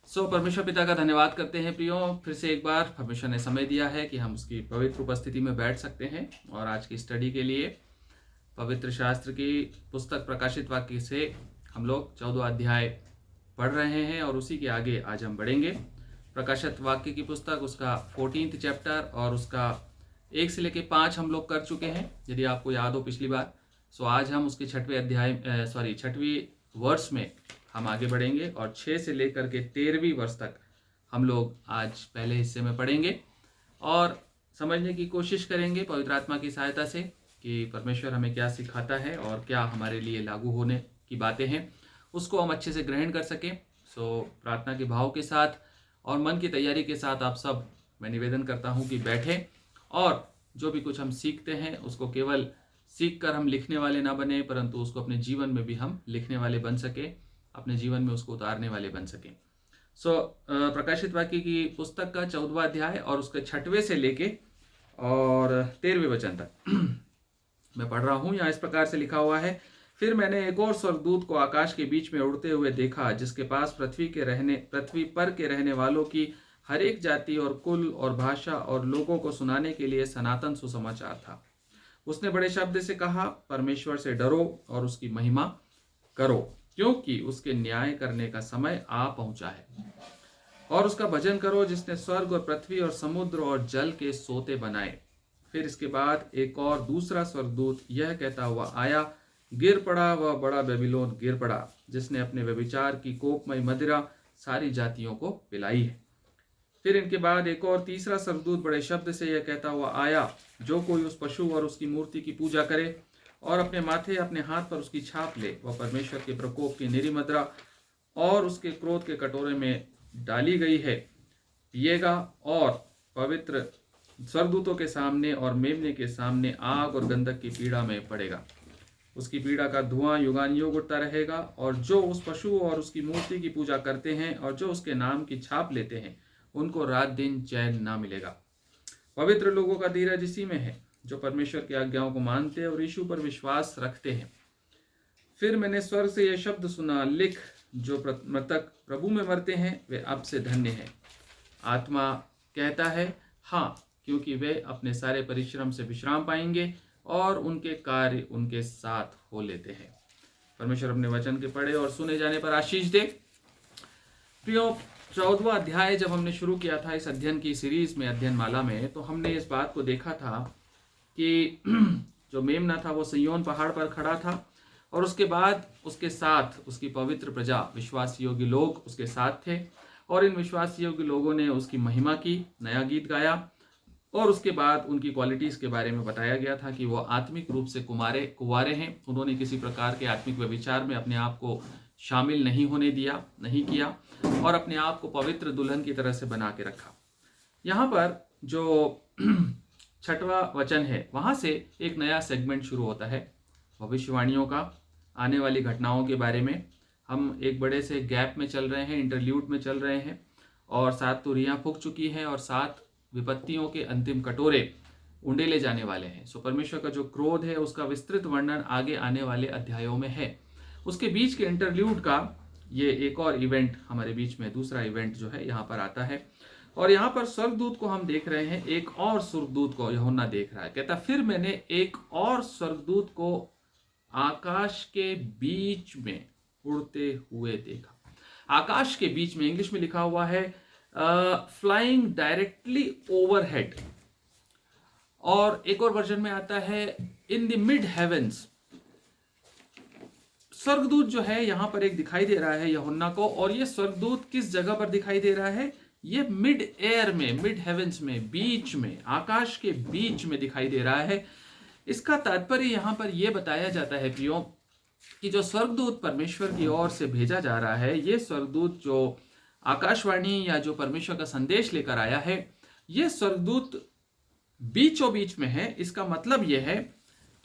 परमेश्वर पिता का धन्यवाद करते हैं प्रियो। फिर से एक बार परमेश्वर ने समय दिया है कि हम उसकी पवित्र उपस्थिति में बैठ सकते हैं और आज की स्टडी के लिए पवित्र शास्त्र की पुस्तक प्रकाशित वाक्य से हम लोग 14 अध्याय पढ़ रहे हैं और उसी के आगे आज हम बढ़ेंगे। प्रकाशित वाक्य की पुस्तक उसका 14th चैप्टर और उसका 1 से लेकर 5 हम लोग कर चुके हैं, यदि आपको याद हो पिछली बार। आज हम उसके 6वीं वर्ष में हम आगे बढ़ेंगे और 6 से लेकर के 13वीं वर्ष तक हम लोग आज पहले हिस्से में पढ़ेंगे और समझने की कोशिश करेंगे पवित्र आत्मा की सहायता से कि परमेश्वर हमें क्या सिखाता है और क्या हमारे लिए लागू होने की बातें हैं, उसको हम अच्छे से ग्रहण कर सकें। प्रार्थना के भाव के साथ और मन की तैयारी के साथ आप सब, मैं निवेदन करता हूं कि बैठें और जो भी कुछ हम सीखते हैं उसको केवल सीख कर हम लिखने वाले ना बने, परंतु उसको अपने जीवन में भी हम लिखने वाले बन सके, अपने जीवन में उसको उतारने वाले बन सकें। प्रकाशित वाक्य की पुस्तक का 14वां अध्याय और उसके 6वें से लेके और 13वें वचन तक मैं पढ़ रहा हूं। यहाँ इस प्रकार से लिखा हुआ है, फिर मैंने एक और स्वर्गदूत को आकाश के बीच में उड़ते हुए देखा, जिसके पास पृथ्वी पर के रहने वालों की हर एक जाति और कुल और भाषा और लोगों को सुनाने के लिए सनातन सुसमाचार था। उसने बड़े शब्द से कहा, परमेश्वर से डरो और उसकी महिमा करो, क्योंकि उसके न्याय करने का समय आ पहुंचा है। और उसका भजन करो, जिसने स्वर्ग और पृथ्वी और समुद्र और जल के सोते बनाए। फिर इसके बाद एक और दूसरा स्वर्गदूत यह कहता हुआ आया, गिर पड़ा वह बड़ा बेबीलोन गिर पड़ा, जिसने अपने व्यभिचार की कोपमय मदिरा सारी जातियों को पिलाई है। फिर इनके बाद एक और तीसरा स्वर्गदूत बड़े शब्द से यह कहता हुआ आया, जो कोई उस पशु और उसकी मूर्ति की पूजा करे और अपने माथे अपने हाथ पर उसकी छाप ले, वह परमेश्वर के प्रकोप की निरी मदिरा और उसके क्रोध के कटोरे में डाली गई है पिएगा और पवित्र स्वर्गदूतों के सामने और मेमने के सामने आग और गंधक की पीड़ा में पड़ेगा। उसकी पीड़ा का धुआं युगानुयुग उठता रहेगा। और जो उस पशु और उसकी मूर्ति की पूजा करते हैं और जो उसके नाम की छाप लेते हैं, उनको रात दिन चैन ना मिलेगा। पवित्र लोगों का धीरज इसी में है, जो परमेश्वर की आज्ञाओं को मानते हैं और यीशु पर विश्वास रखते हैं। फिर मैंने स्वर्ग से यह शब्द सुना, लिख, जो मृतक प्रभु में मरते हैं वे अब से धन्य हैं। आत्मा कहता है हाँ, क्योंकि वे अपने सारे परिश्रम से विश्राम पाएंगे और उनके कार्य उनके साथ हो लेते हैं। परमेश्वर अपने वचन के पढ़े और सुने जाने पर आशीष दे। प्रियो, 14वां अध्याय जब हमने शुरू किया था इस अध्ययन की सीरीज में, अध्ययन माला में, तो हमने इस बात को देखा था कि जो मेमना था वो सिय्योन पहाड़ पर खड़ा था और उसके बाद उसके साथ उसकी पवित्र प्रजा, विश्वास योग्य लोग उसके साथ थे और इन विश्वास योग्य लोगों ने उसकी महिमा की, नया गीत गाया। और उसके बाद उनकी क्वालिटीज के बारे में बताया गया था कि वो आत्मिक रूप से कुंवारे हैं। उन्होंने किसी प्रकार के आत्मिक व्यभिचार में अपने आप को शामिल नहीं किया और अपने आप को पवित्र दुल्हन की तरह से बना के रखा। यहाँ पर जो 6वां वचन है, वहां से एक नया सेगमेंट शुरू होता है भविष्यवाणियों का, आने वाली घटनाओं के बारे में। हम एक बड़े से गैप में चल रहे हैं, इंटरल्यूड में चल रहे हैं और 7 तुरहियां फूक चुकी हैं और 7 विपत्तियों के अंतिम कटोरे उंडेले जाने वाले हैं। परमेश्वर का जो क्रोध है उसका विस्तृत वर्णन आगे आने वाले अध्यायों में है। उसके बीच के इंटरल्यूड का ये एक और इवेंट हमारे बीच में, दूसरा इवेंट जो है यहाँ पर आता है। और यहाँ पर स्वर्गदूत को हम देख रहे हैं, एक और स्वर्गदूत को यूहन्ना देख रहा है। कहता, फिर मैंने एक और स्वर्गदूत को आकाश के बीच में उड़ते हुए देखा। आकाश के बीच में, इंग्लिश में लिखा हुआ है फ्लाइंग डायरेक्टली ओवरहेड, और एक और वर्जन में आता है इन द मिड हेवेंस। स्वर्गदूत जो है यहां पर एक दिखाई दे रहा है यूहन्ना को, और ये स्वर्गदूत किस जगह पर दिखाई दे रहा है? ये मिड एयर में, मिड हेवेंस में, बीच में, आकाश के बीच में दिखाई दे रहा है। इसका तात्पर्य यहां पर यह बताया जाता है प्रियो कि जो स्वर्गदूत परमेश्वर की ओर से भेजा जा रहा है, ये स्वर्गदूत जो आकाशवाणी या जो परमेश्वर का संदेश लेकर आया है, ये स्वर्गदूत बीचों बीच में है। इसका मतलब यह है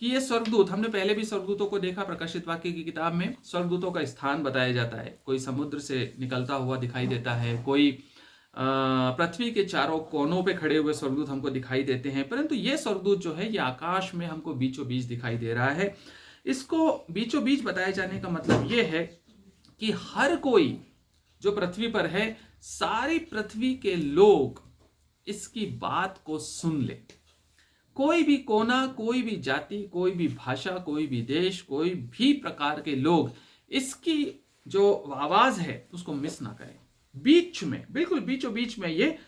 कि ये स्वर्गदूत, हमने पहले भी स्वर्गदूतों को देखा प्रकाशित वाक्य की किताब में। स्वर्गदूतों का स्थान बताया जाता है, कोई समुद्र से निकलता हुआ दिखाई देता है, कोई पृथ्वी के चारों कोनों पे खड़े हुए स्वर्गदूत हमको दिखाई देते हैं, परंतु ये स्वर्गदूत जो है ये आकाश में हमको बीचों बीच दिखाई दे रहा है। इसको बीचों बीच बताए जाने का मतलब ये है कि हर कोई जो पृथ्वी पर है, सारी पृथ्वी के लोग इसकी बात को सुन ले। कोई भी कोना, कोई भी जाति, कोई भी भाषा, कोई भी देश, कोई भी प्रकार के लोग इसकी जो आवाज है उसको मिस ना करें। बीच में, बिल्कुल बीचों बीच में ये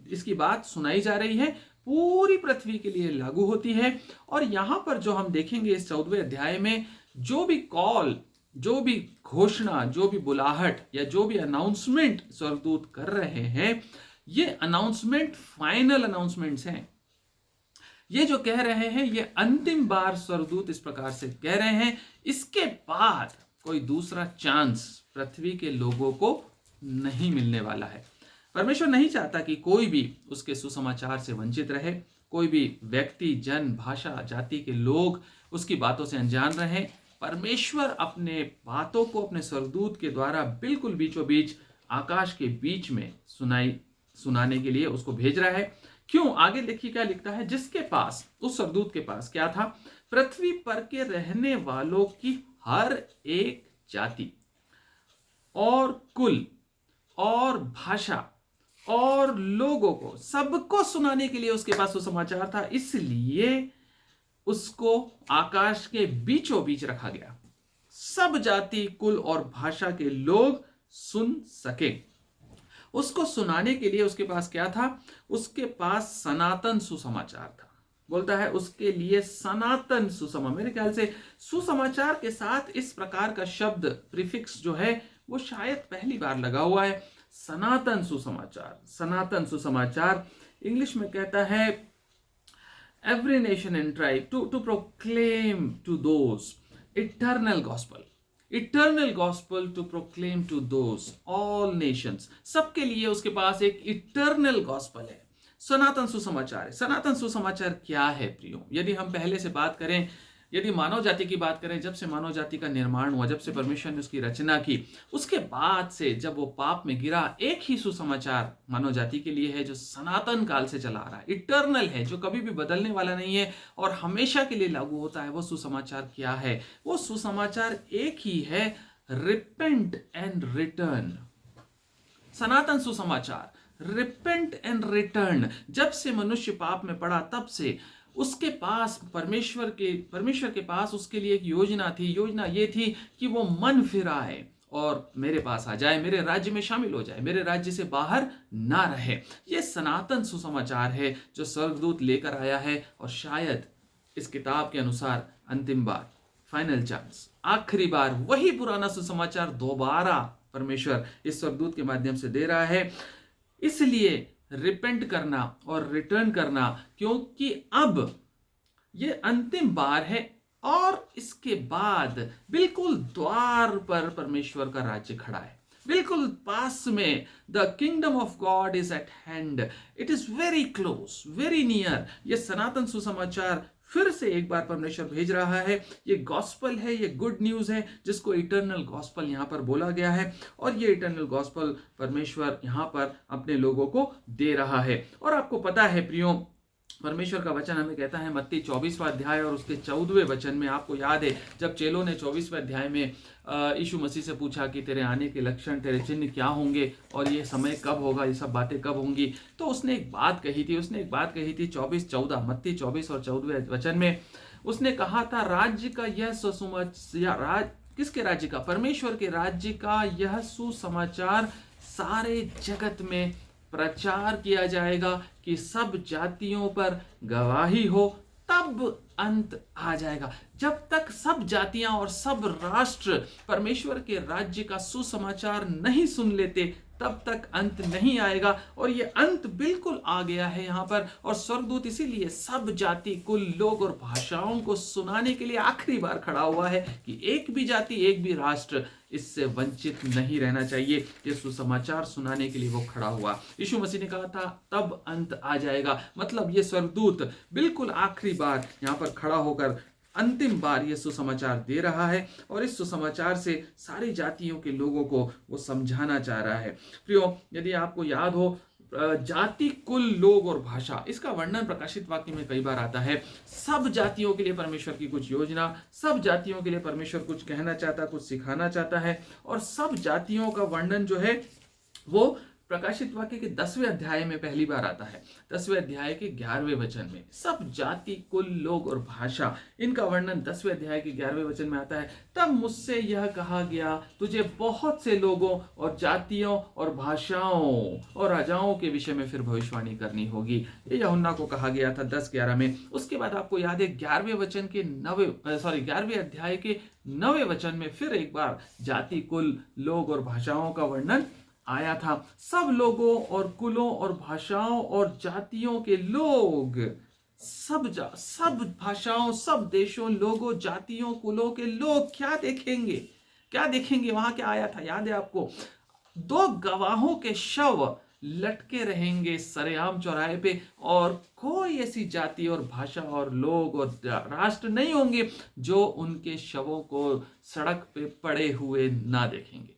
इसकी बात सुनाई जा रही है, पूरी पृथ्वी के लिए लागू होती है। और यहां पर जो हम देखेंगे इस 14वें अध्याय में, जो भी कॉल, जो भी घोषणा, जो भी बुलाहट या जो भी अनाउंसमेंट स्वर्गदूत कर रहे हैं, ये अनाउंसमेंट फाइनल अनाउंसमेंट्स हैं। ये जो कह रहे हैं ये अंतिम बार स्वर्गदूत इस प्रकार से कह रहे हैं। इसके बाद कोई दूसरा चांस पृथ्वी के लोगों को नहीं मिलने वाला है। परमेश्वर नहीं चाहता कि कोई भी उसके सुसमाचार से वंचित रहे, कोई भी व्यक्ति, जन, भाषा, जाति के लोग उसकी बातों से अनजान रहें। परमेश्वर अपने बातों को अपने स्वर्गदूत के द्वारा बिल्कुल बीचों बीच आकाश के बीच में सुनाने के लिए उसको भेज रहा है। क्यों? आगे देखिए क्या लिखता है। जिसके पास, उस स्वर्गदूत के पास क्या था? पृथ्वी पर के रहने वालों की हर एक जाति और कुल और भाषा और लोगों को, सबको सुनाने के लिए उसके पास सुसमाचार था। इसलिए उसको आकाश के बीचों बीच रखा गया, सब जाति, कुल और भाषा के लोग सुन सके। उसको सुनाने के लिए उसके पास क्या था? उसके पास सनातन सुसमाचार था। बोलता है उसके लिए सनातन सुसमाचार। मेरे ख्याल से सुसमाचार के साथ इस प्रकार का शब्द, प्रीफिक्स जो है वो शायद पहली बार लगा हुआ है। सनातन सुसमाचार, सनातन सुसमाचार इंग्लिश में कहता है every nation and tribe to proclaim to those eternal gospel to proclaim to those all nations। सबके लिए उसके पास एक इटर्नल गॉस्पल है, सनातन सुसमाचार है। सनातन सुसमाचार क्या है प्रियो? यदि हम पहले से बात करें, यदि मानव जाति की बात करें, जब से मानव जाति का निर्माण हुआ, जब से परमेश्वर ने उसकी रचना की, उसके बाद से जब वो पाप में गिरा, एक ही सुसमाचार मानव जाति के लिए है जो सनातन काल से चला आ रहा है, इटर्नल है, जो कभी भी बदलने वाला नहीं है और हमेशा के लिए लागू होता है। वो सुसमाचार क्या है? वो सुसमाचार एक ही है, रिपेंट एंड रिटर्न। सनातन सुसमाचार, रिपेंट एंड रिटर्न। जब से मनुष्य पाप में पड़ा, तब से उसके पास परमेश्वर के पास उसके लिए एक योजना थी। योजना ये थी कि वो मन फिराए और मेरे पास आ जाए, मेरे राज्य में शामिल हो जाए, मेरे राज्य से बाहर ना रहे। ये सनातन सुसमाचार है जो स्वर्गदूत लेकर आया है। और शायद इस किताब के अनुसार अंतिम बार, फाइनल चांस, आखिरी बार वही पुराना सुसमाचार दोबारा परमेश्वर इस स्वर्गदूत के माध्यम से दे रहा है। इसलिए रिपेंट करना और रिटर्न करना, क्योंकि अब ये अंतिम बार है और इसके बाद बिल्कुल द्वार पर परमेश्वर का राज्य खड़ा है, बिल्कुल पास में। The kingdom of God is eight hand, it is very close, very near. ये सनातन सुसमाचार फिर से एक बार परमेश्वर भेज रहा है। ये गॉस्पल है, ये गुड न्यूज है, जिसको इटर्नल गॉस्पल यहाँ पर बोला गया है। और ये इटर्नल गॉस्पल परमेश्वर यहाँ पर अपने लोगों को दे रहा है। और आपको पता है प्रियो, परमेश्वर का वचन हमें कहता है मत्ती 24वां अध्याय और उसके 14वें वचन में, आपको याद है जब चेलों ने 24वें अध्याय में यीशु मसीह से पूछा कि तेरे आने के लक्षण, तेरे चिन्ह क्या होंगे और ये समय कब होगा, ये सब बातें कब होंगी, तो उसने एक बात कही थी 24-14, मत्ती 24 और 14वें वचन में उसने कहा था, राज्य का यह सुसमाचार, किसके राज्य का? परमेश्वर के राज्य का यह सुसमाचार सारे जगत में प्रचार किया जाएगा कि सब जातियों पर गवाही हो, तब अंत आ जाएगा। जब तक सब जातियां और सब राष्ट्र परमेश्वर के राज्य का सुसमाचार नहीं सुन लेते, तब तक अंत नहीं आएगा। और ये अंत बिल्कुल आ गया है यहाँ पर। और स्वर्गदूत इसीलिए सब जाति, कुल, लोग और भाषाओं को सुनाने के लिए आखिरी बार खड़ा हुआ है कि एक भी जाति, एक भी राष्ट्र इससे वंचित नहीं रहना चाहिए। ये सुसमाचार सुनाने के लिए वो खड़ा हुआ। यीशु मसीह ने कहा था तब अंत आ जाएगा, मतलब ये स्वर्गदूत बिल्कुल आखिरी बार यहाँ पर खड़ा होकर अंतिम बार ये सुसमाचार दे रहा है। और इस सुसमाचार से सारी जातियों के लोगों को वो समझाना चाह रहा है। प्रियो, यदि आपको याद हो, जाति, कुल, लोग और भाषा, इसका वर्णन प्रकाशित वाक्य में कई बार आता है। सब जातियों के लिए परमेश्वर की कुछ योजना, सब जातियों के लिए परमेश्वर कुछ कहना चाहता, कुछ सिखाना चाहता है, और सब जातियों का वर्णन जो है वो प्रकाशित वाक्य के 10वें अध्याय में पहली बार आता है। 10वें अध्याय के 11वें वचन में सब जाति, कुल, लोग और भाषा, इनका वर्णन 10वें अध्याय के 11वें वचन में आता है। तब मुझसे यह कहा गया, तुझे बहुत से लोगों और जातियों और भाषाओं और राजाओं के विषय में फिर भविष्यवाणी करनी होगी। ये यूहन्ना को कहा गया था 10-11 में। उसके बाद आपको याद है 11वें वचन के 11वें अध्याय के 9वें वचन में फिर एक बार जाति, कुल, लोग और भाषाओं का वर्णन आया था। सब लोगों और कुलों और भाषाओं और जातियों के लोग, सब भाषाओं, सब देशों, लोगों, जातियों, कुलों के लोग क्या देखेंगे वहां क्या आया था, याद है आपको? 2 गवाहों के शव लटके रहेंगे सरेआम चौराहे पे, और कोई ऐसी जाति और भाषा और लोग और राष्ट्र नहीं होंगे जो उनके शवों को सड़क पे पड़े हुए ना देखेंगे।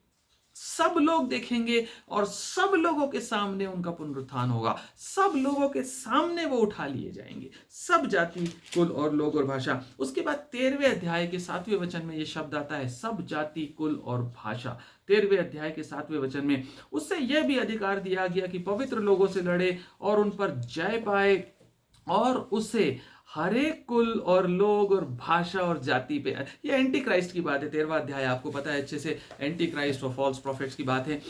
सब लोग देखेंगे और सब लोगों के सामने उनका पुनरुत्थान होगा। सब लोगों के सामने वो उठा लिए जाएंगे, सब जाति, कुल और लोग और भाषा। उसके बाद 13वें अध्याय के 7वें वचन में ये शब्द आता है, सब जाति, कुल और भाषा। 13वें अध्याय के 7वें वचन में उससे यह भी अधिकार दिया गया कि पवित्र लोगों से लड़े और उन पर जय पाए, और उसे हर एक कुल और लोग और भाषा और जाति पे। ये एंटी क्राइस्ट की बात है। 13वां अध्याय आपको पता है अच्छे से, एंटी क्राइस्ट और फॉल्स प्रॉफिट्स की बात है।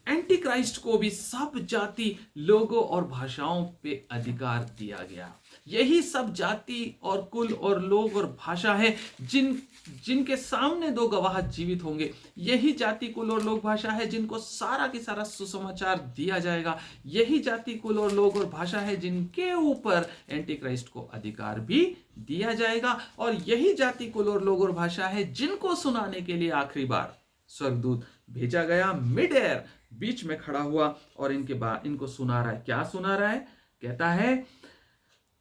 एंटी क्राइस्ट को भी सब जाति, लोगों और भाषाओं पे अधिकार दिया गया। यही सब जाति और कुल और लोग और भाषा है जिनके सामने 2 गवाह जीवित होंगे। यही जाति, कुल और लोग, भाषा है जिनको सारा की सारा सुसमाचार दिया जाएगा। यही जाति, कुल और लोग और भाषा है जिनके ऊपर एंटी क्राइस्ट को अधिकार भी दिया जाएगा। और यही जाति, कुल और लोग और भाषा है जिनको सुनाने के लिए आखिरी बार स्वर्गदूत भेजा गया, मिड एयर बीच में खड़ा हुआ और इनको सुना रहा है। क्या सुना रहा है? कहता है,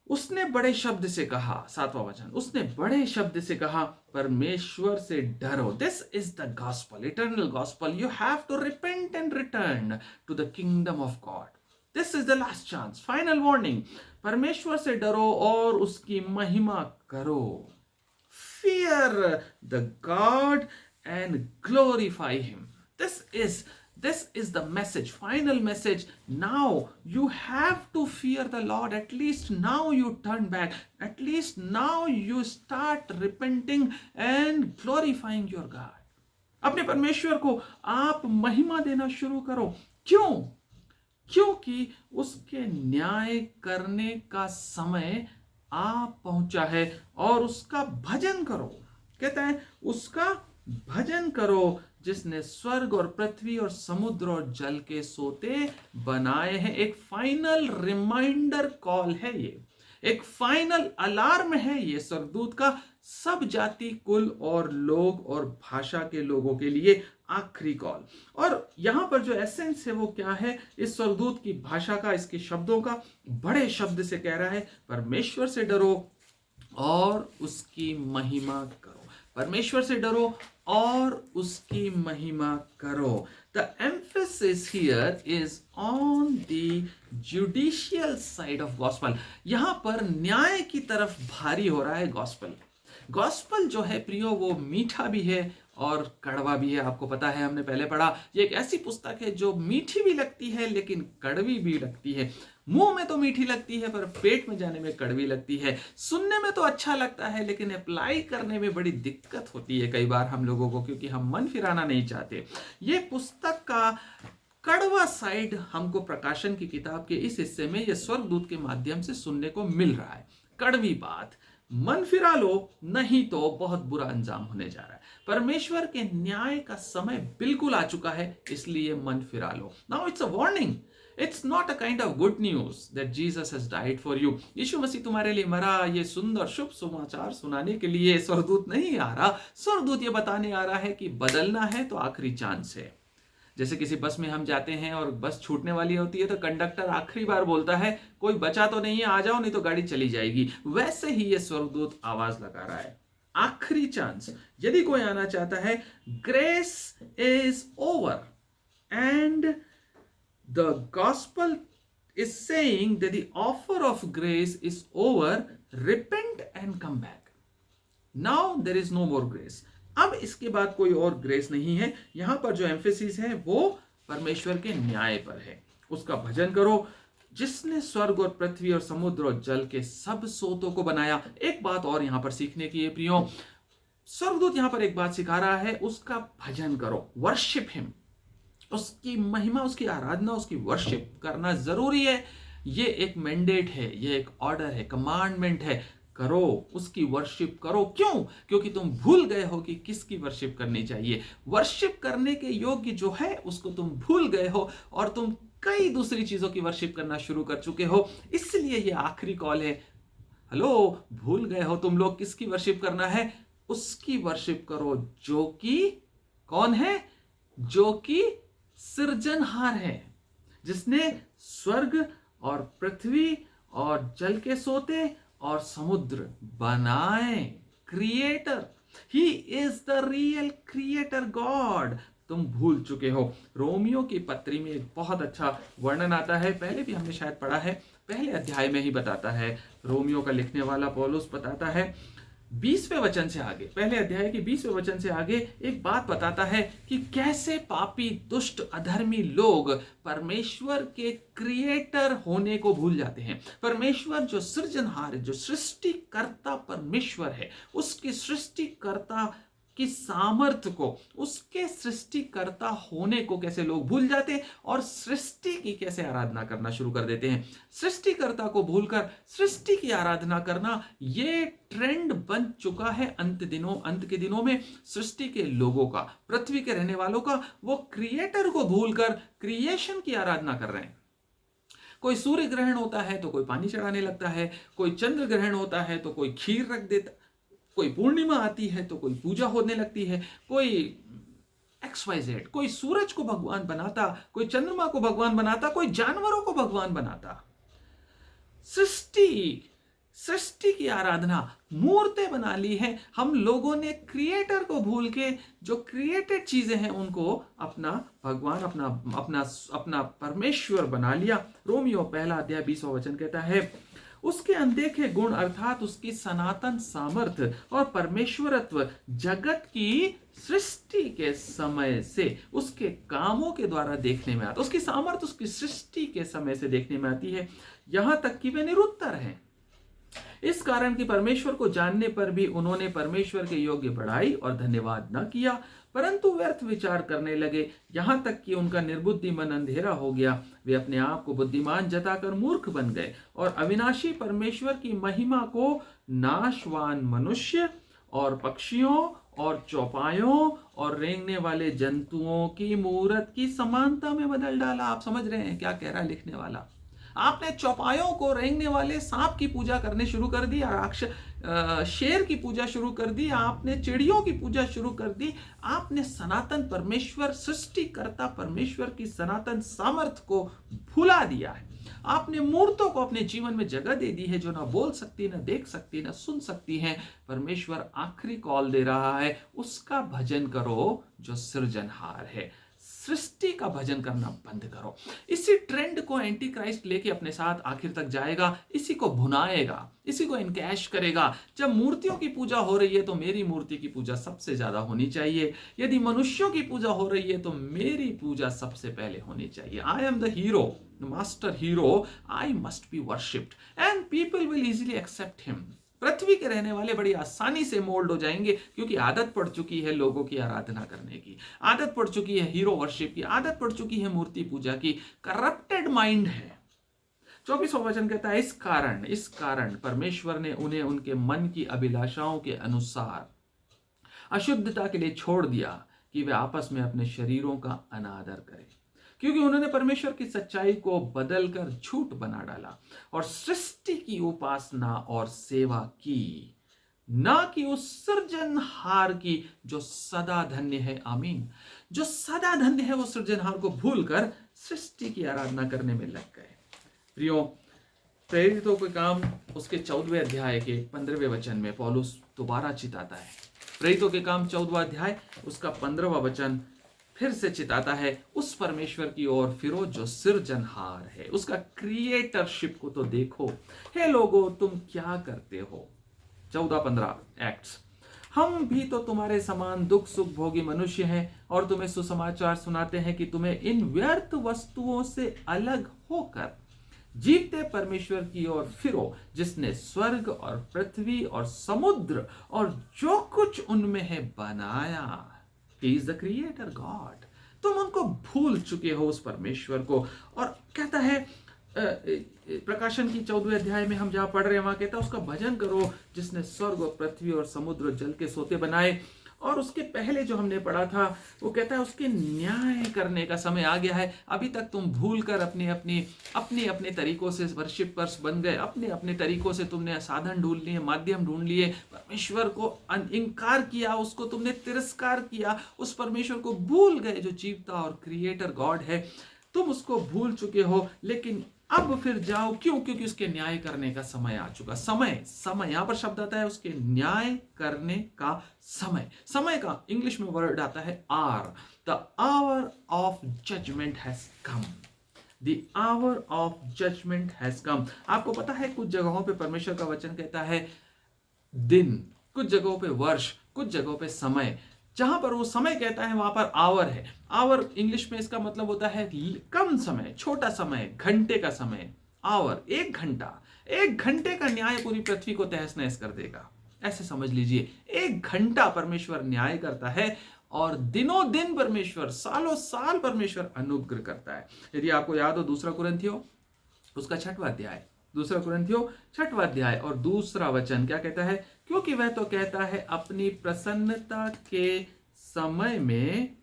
उसने बड़े शब्द से कहा, 7वां वचन, उसने बड़े शब्द से कहा, परमेश्वर से डरो। This is the gospel, eternal gospel. You have to repent and return to the kingdom of God. This is the last chance, final warning. परमेश्वर से डरो और उसकी महिमा करो। Fear the God and glorify him. This is the message, final message. Now you have to fear the Lord. At least now you turn back. At least now you start repenting and glorifying your God. अपने परमेश्वर को आप महिमा देना शुरू करो। क्यों? क्योंकि उसके न्याय करने का समय आ पहुंचा है, और उसका भजन करो। कहता है, उसका भजन करो जिसने स्वर्ग और पृथ्वी और समुद्र और जल के सोते बनाए हैं। एक फाइनल रिमाइंडर कॉल है ये, एक फाइनल अलार्म है ये स्वर्गदूत का, सब जाति, कुल और लोग और भाषा के लोगों के लिए आखिरी कॉल। और यहां पर जो एसेंस है वो क्या है? इस स्वर्गदूत की भाषा का, इसके शब्दों का, बड़े शब्द से कह रहा है, परमेश्वर से डरो और उसकी महिमा करो। परमेश्वर से डरो और उसकी महिमा करो। The emphasis here is on the judicial side of gospel. यहां पर न्याय की तरफ भारी हो रहा है गॉस्पल। गॉस्पल जो है प्रियो, वो मीठा भी है और कड़वा भी है। आपको पता है, हमने पहले पढ़ा, ये एक ऐसी पुस्तक है जो मीठी भी लगती है लेकिन कड़वी भी लगती है। मुंह में तो मीठी लगती है पर पेट में जाने में कड़वी लगती है। सुनने में तो अच्छा लगता है लेकिन अप्लाई करने में बड़ी दिक्कत होती है कई बार हम लोगों को, क्योंकि हम मन फिराना नहीं चाहते। ये पुस्तक का कड़वा साइड हमको प्रकाशन की किताब के इस हिस्से में ये स्वर्गदूत के माध्यम से सुनने को मिल रहा है। कड़वी बात, मन फिरा लो, नहीं तो बहुत बुरा अंजाम होने जा रहा है। परमेश्वर के न्याय का समय बिल्कुल आ चुका है, इसलिए मन फिरा लो। Now it's a warning, it's not a kind of good news that Jesus has died for you. यीशु मसीह तुम्हारे लिए मरा, ये सुंदर शुभ समाचार सुनाने के लिए स्वर्गदूत नहीं आ रहा। स्वर्गदूत ये बताने आ रहा है कि बदलना है तो आखिरी चांस है। जैसे किसी बस में हम जाते हैं और बस छूटने वाली होती है तो कंडक्टर आखिरी बार बोलता है, कोई बचा तो नहीं है, आ जाओ नहीं तो गाड़ी चली जाएगी। वैसे ही ये स्वर्गदूत आवाज लगा रहा है, आखिरी चांस, यदि कोई आना चाहता है। Grace is over and the gospel is saying that the offer of grace is over, repent and come back, now there is no more grace. अब इसके बाद कोई और ग्रेस नहीं है। यहां पर जो एम्फेसिस है वो परमेश्वर के न्याय पर है। उसका भजन करो जिसने स्वर्ग और पृथ्वी और समुद्र और जल के सब सोतों को बनाया। एक बात और यहां पर सीखने की है प्रियो, स्वर्गदूत यहां पर एक बात सिखा रहा है, उसका भजन करो, वर्शिप हिम, उसकी महिमा, उसकी आराधना, उसकी वर्शिप करना जरूरी है। ये एक मैंडेट है, ये एक ऑर्डर है, कमांडमेंट है, करो, उसकी वर्शिप करो। क्यों? क्योंकि तुम भूल गए हो कि किसकी वर्शिप करनी चाहिए। वर्शिप करने के योग्य जो है उसको तुम भूल गए हो और तुम कई दूसरी चीजों की वर्शिप करना शुरू कर चुके हो। इसलिए ये आखिरी कॉल है। हेलो, भूल गए हो तुम लोग किसकी वर्शिप करना है? उसकी वर्शिप करो जो कि कौन है? जो कि सृजनहार है, जिसने स्वर्ग और पृथ्वी और जल के सोते और समुद्र बनाए। Creator, he is the real creator God. तुम भूल चुके हो। रोमियो की पत्री में एक बहुत अच्छा वर्णन आता है, पहले भी हमने शायद पढ़ा है, पहले अध्याय में ही बताता है। रोमियो का लिखने वाला पौलुस बताता है 20वें वचन से आगे, पहले अध्याय के 20वें वचन से आगे एक बात बताता है कि कैसे पापी, दुष्ट, अधर्मी लोग परमेश्वर के क्रिएटर होने को भूल जाते हैं। परमेश्वर जो सृजनहार है, जो सृष्टिकर्ता परमेश्वर है, उसकी सृष्टिकर्ता की सामर्थ्य को, उसके सृष्टिकर्ता होने को कैसे लोग भूल जाते हैं और सृष्टि की कैसे आराधना करना शुरू कर देते हैं। सृष्टिकर्ता को भूलकर सृष्टि की आराधना करना, ये ट्रेंड बन चुका है अंत के दिनों में सृष्टि के लोगों का, पृथ्वी के रहने वालों का। वो क्रिएटर को भूलकर क्रिएशन की आराधना कर रहे हैं। कोई सूर्य ग्रहण होता है तो कोई पानी चढ़ाने लगता है, कोई चंद्र ग्रहण होता है तो कोई खीर रख देता, कोई पूर्णिमा आती है तो कोई पूजा होने लगती है, कोई XYZ, कोई सूरज को भगवान बनाता, कोई चंद्रमा को भगवान बनाता, कोई जानवरों को भगवान बनाता। सृष्टि की आराधना, मूर्तें बना ली है हम लोगों ने। क्रिएटर को भूल के जो क्रिएटेड चीजें हैं उनको अपना भगवान, अपना परमेश्वर बना लिया। रोमियो पहला अध्याय 20वां वचन कहता है, उसके अनदेखे गुण अर्थात उसकी सनातन सामर्थ्य और परमेश्वरत्व जगत की सृष्टि के समय से उसके कामों के द्वारा देखने में आता। उसकी सामर्थ्य उसकी सृष्टि के समय से देखने में आती है, यहां तक कि वे निरुत्तर हैं। इस कारण कि परमेश्वर को जानने पर भी उन्होंने परमेश्वर के योग्य बढ़ाई और धन्यवाद न किया, परंतु व्यर्थ विचार करने लगे, यहां तक कि उनका निर्बुद्धि मन अंधेरा हो गया। वे अपने आप को बुद्धिमान जताकर मूर्ख बन गए और अविनाशी परमेश्वर की महिमा को नाशवान मनुष्य और पक्षियों और चौपायों और रेंगने वाले जंतुओं की मूरत की समानता में बदल डाला। आप समझ रहे हैं क्या कह रहा है लिखने वाला? आपने चौपायों को, रेंगने वाले सांप की पूजा करने शुरू कर दी, शेर की पूजा शुरू कर दी, आपने चिड़ियों की पूजा शुरू कर दी, आपने सनातन परमेश्वर, सृष्टिकर्ता परमेश्वर की सनातन सामर्थ्य को भुला दिया है। आपने मूर्तों को अपने जीवन में जगह दे दी है जो ना बोल सकती, ना देख सकती, ना सुन सकती हैं। परमेश्वर आखिरी कॉल दे रहा है, उसका भजन करो जो सृजनहार है। सृष्टि का भजन करना बंद करो। इसी ट्रेंड को एंटी क्राइस्ट लेके अपने साथ आखिर तक जाएगा, इसी को भुनाएगा, इसी को इनकैश करेगा। जब मूर्तियों की पूजा हो रही है तो मेरी मूर्ति की पूजा सबसे ज्यादा होनी चाहिए। यदि मनुष्यों की पूजा हो रही है तो मेरी पूजा सबसे पहले होनी चाहिए। I am the hero, the master hero, I must be worshipped and people will easily accept him. पृथ्वी के रहने वाले बड़ी आसानी से मोल्ड हो जाएंगे, क्योंकि आदत पड़ चुकी है लोगों की आराधना करने की, आदत पड़ चुकी है हीरो वर्शिप की, आदत पड़ चुकी है मूर्ति पूजा की। करप्टेड माइंड है। 24वां वचन कहता है, इस कारण परमेश्वर ने उन्हें उनके मन की अभिलाषाओं के अनुसार अशुद्धता के लिए छोड़ दिया कि वे आपस में अपने शरीरों का अनादर करें, क्योंकि उन्होंने परमेश्वर की सच्चाई को बदलकर झूठ बना डाला और सृष्टि की उपासना और सेवा की, ना कि उस सृजनहार की जो सदा धन्य है। आमीन। जो सदा धन्य है वो सृजनहार को भूलकर सृष्टि की आराधना करने में लग गए। प्रियो, प्रेरितों के काम उसके 14वें अध्याय के 15वें वचन में पौलुस दोबारा चिताता है। प्रेरितों के काम 14वां अध्याय उसका 15वां वचन फिर से चिताता है उस परमेश्वर की ओर फिरो जो सृजनहार है, उसका क्रिएटरशिप को तो देखो। हे लोगो तुम क्या करते हो। 14-15 एक्ट्स। हम भी तो तुम्हारे समान दुख सुख भोगी मनुष्य हैं और तुम्हें सुसमाचार सुनाते हैं कि तुम्हें इन व्यर्थ वस्तुओं से अलग होकर जीवते परमेश्वर की ओर फिरो, जिसने स्वर्ग और पृथ्वी और समुद्र और जो कुछ उनमें है बनाया। He is the creator God। तुम उनको भूल चुके हो, उस परमेश्वर को। और कहता है प्रकाशन की 14वें अध्याय में हम जहां पढ़ रहे हैं वहां कहता है उसका भजन करो जिसने स्वर्ग और पृथ्वी और समुद्र और जल के सोते बनाए। और उसके पहले जो हमने पढ़ा था वो कहता है उसके न्याय करने का समय आ गया है। अभी तक तुम भूल कर अपने तरीकों से वर्शिपर्स बन गए, अपने अपने तरीकों से तुमने साधन ढूंढ लिए, माध्यम ढूंढ लिए, परमेश्वर को इनकार किया, उसको तुमने तिरस्कार किया, उस परमेश्वर को भूल गए जो जीवता और क्रिएटर गॉड है। तुम उसको भूल चुके हो, लेकिन अब फिर जाओ। क्यों? क्योंकि उसके न्याय करने का समय आ चुका। समय यहां पर शब्द आता है उसके न्याय करने का समय का इंग्लिश में वर्ड आता है are. The hour of judgement has come. The hour of judgement has come. आपको पता है कुछ जगहों पे परमेश्वर का वचन कहता है दिन, कुछ जगहों पे वर्ष, कुछ जगहों पे समय। जहां पर वो समय कहता है वहां पर आवर है। आवर इंग्लिश में इसका मतलब होता है कम समय, छोटा समय, घंटे का समय। आवर 1 घंटा, 1 घंटे का न्याय पूरी पृथ्वी को तहस नहस कर देगा, ऐसे समझ लीजिए। 1 घंटा परमेश्वर न्याय करता है और दिनों दिन परमेश्वर, सालों साल परमेश्वर अनुग्रह करता है। यदि आपको याद हो 2 कुरिन्थियों उसका 6वां अध्याय, 2 कुरिन्थियों 6वां अध्याय और 2 वचन क्या कहता है? क्योंकि वह तो कहता है अपनी प्रसन्नता के समय में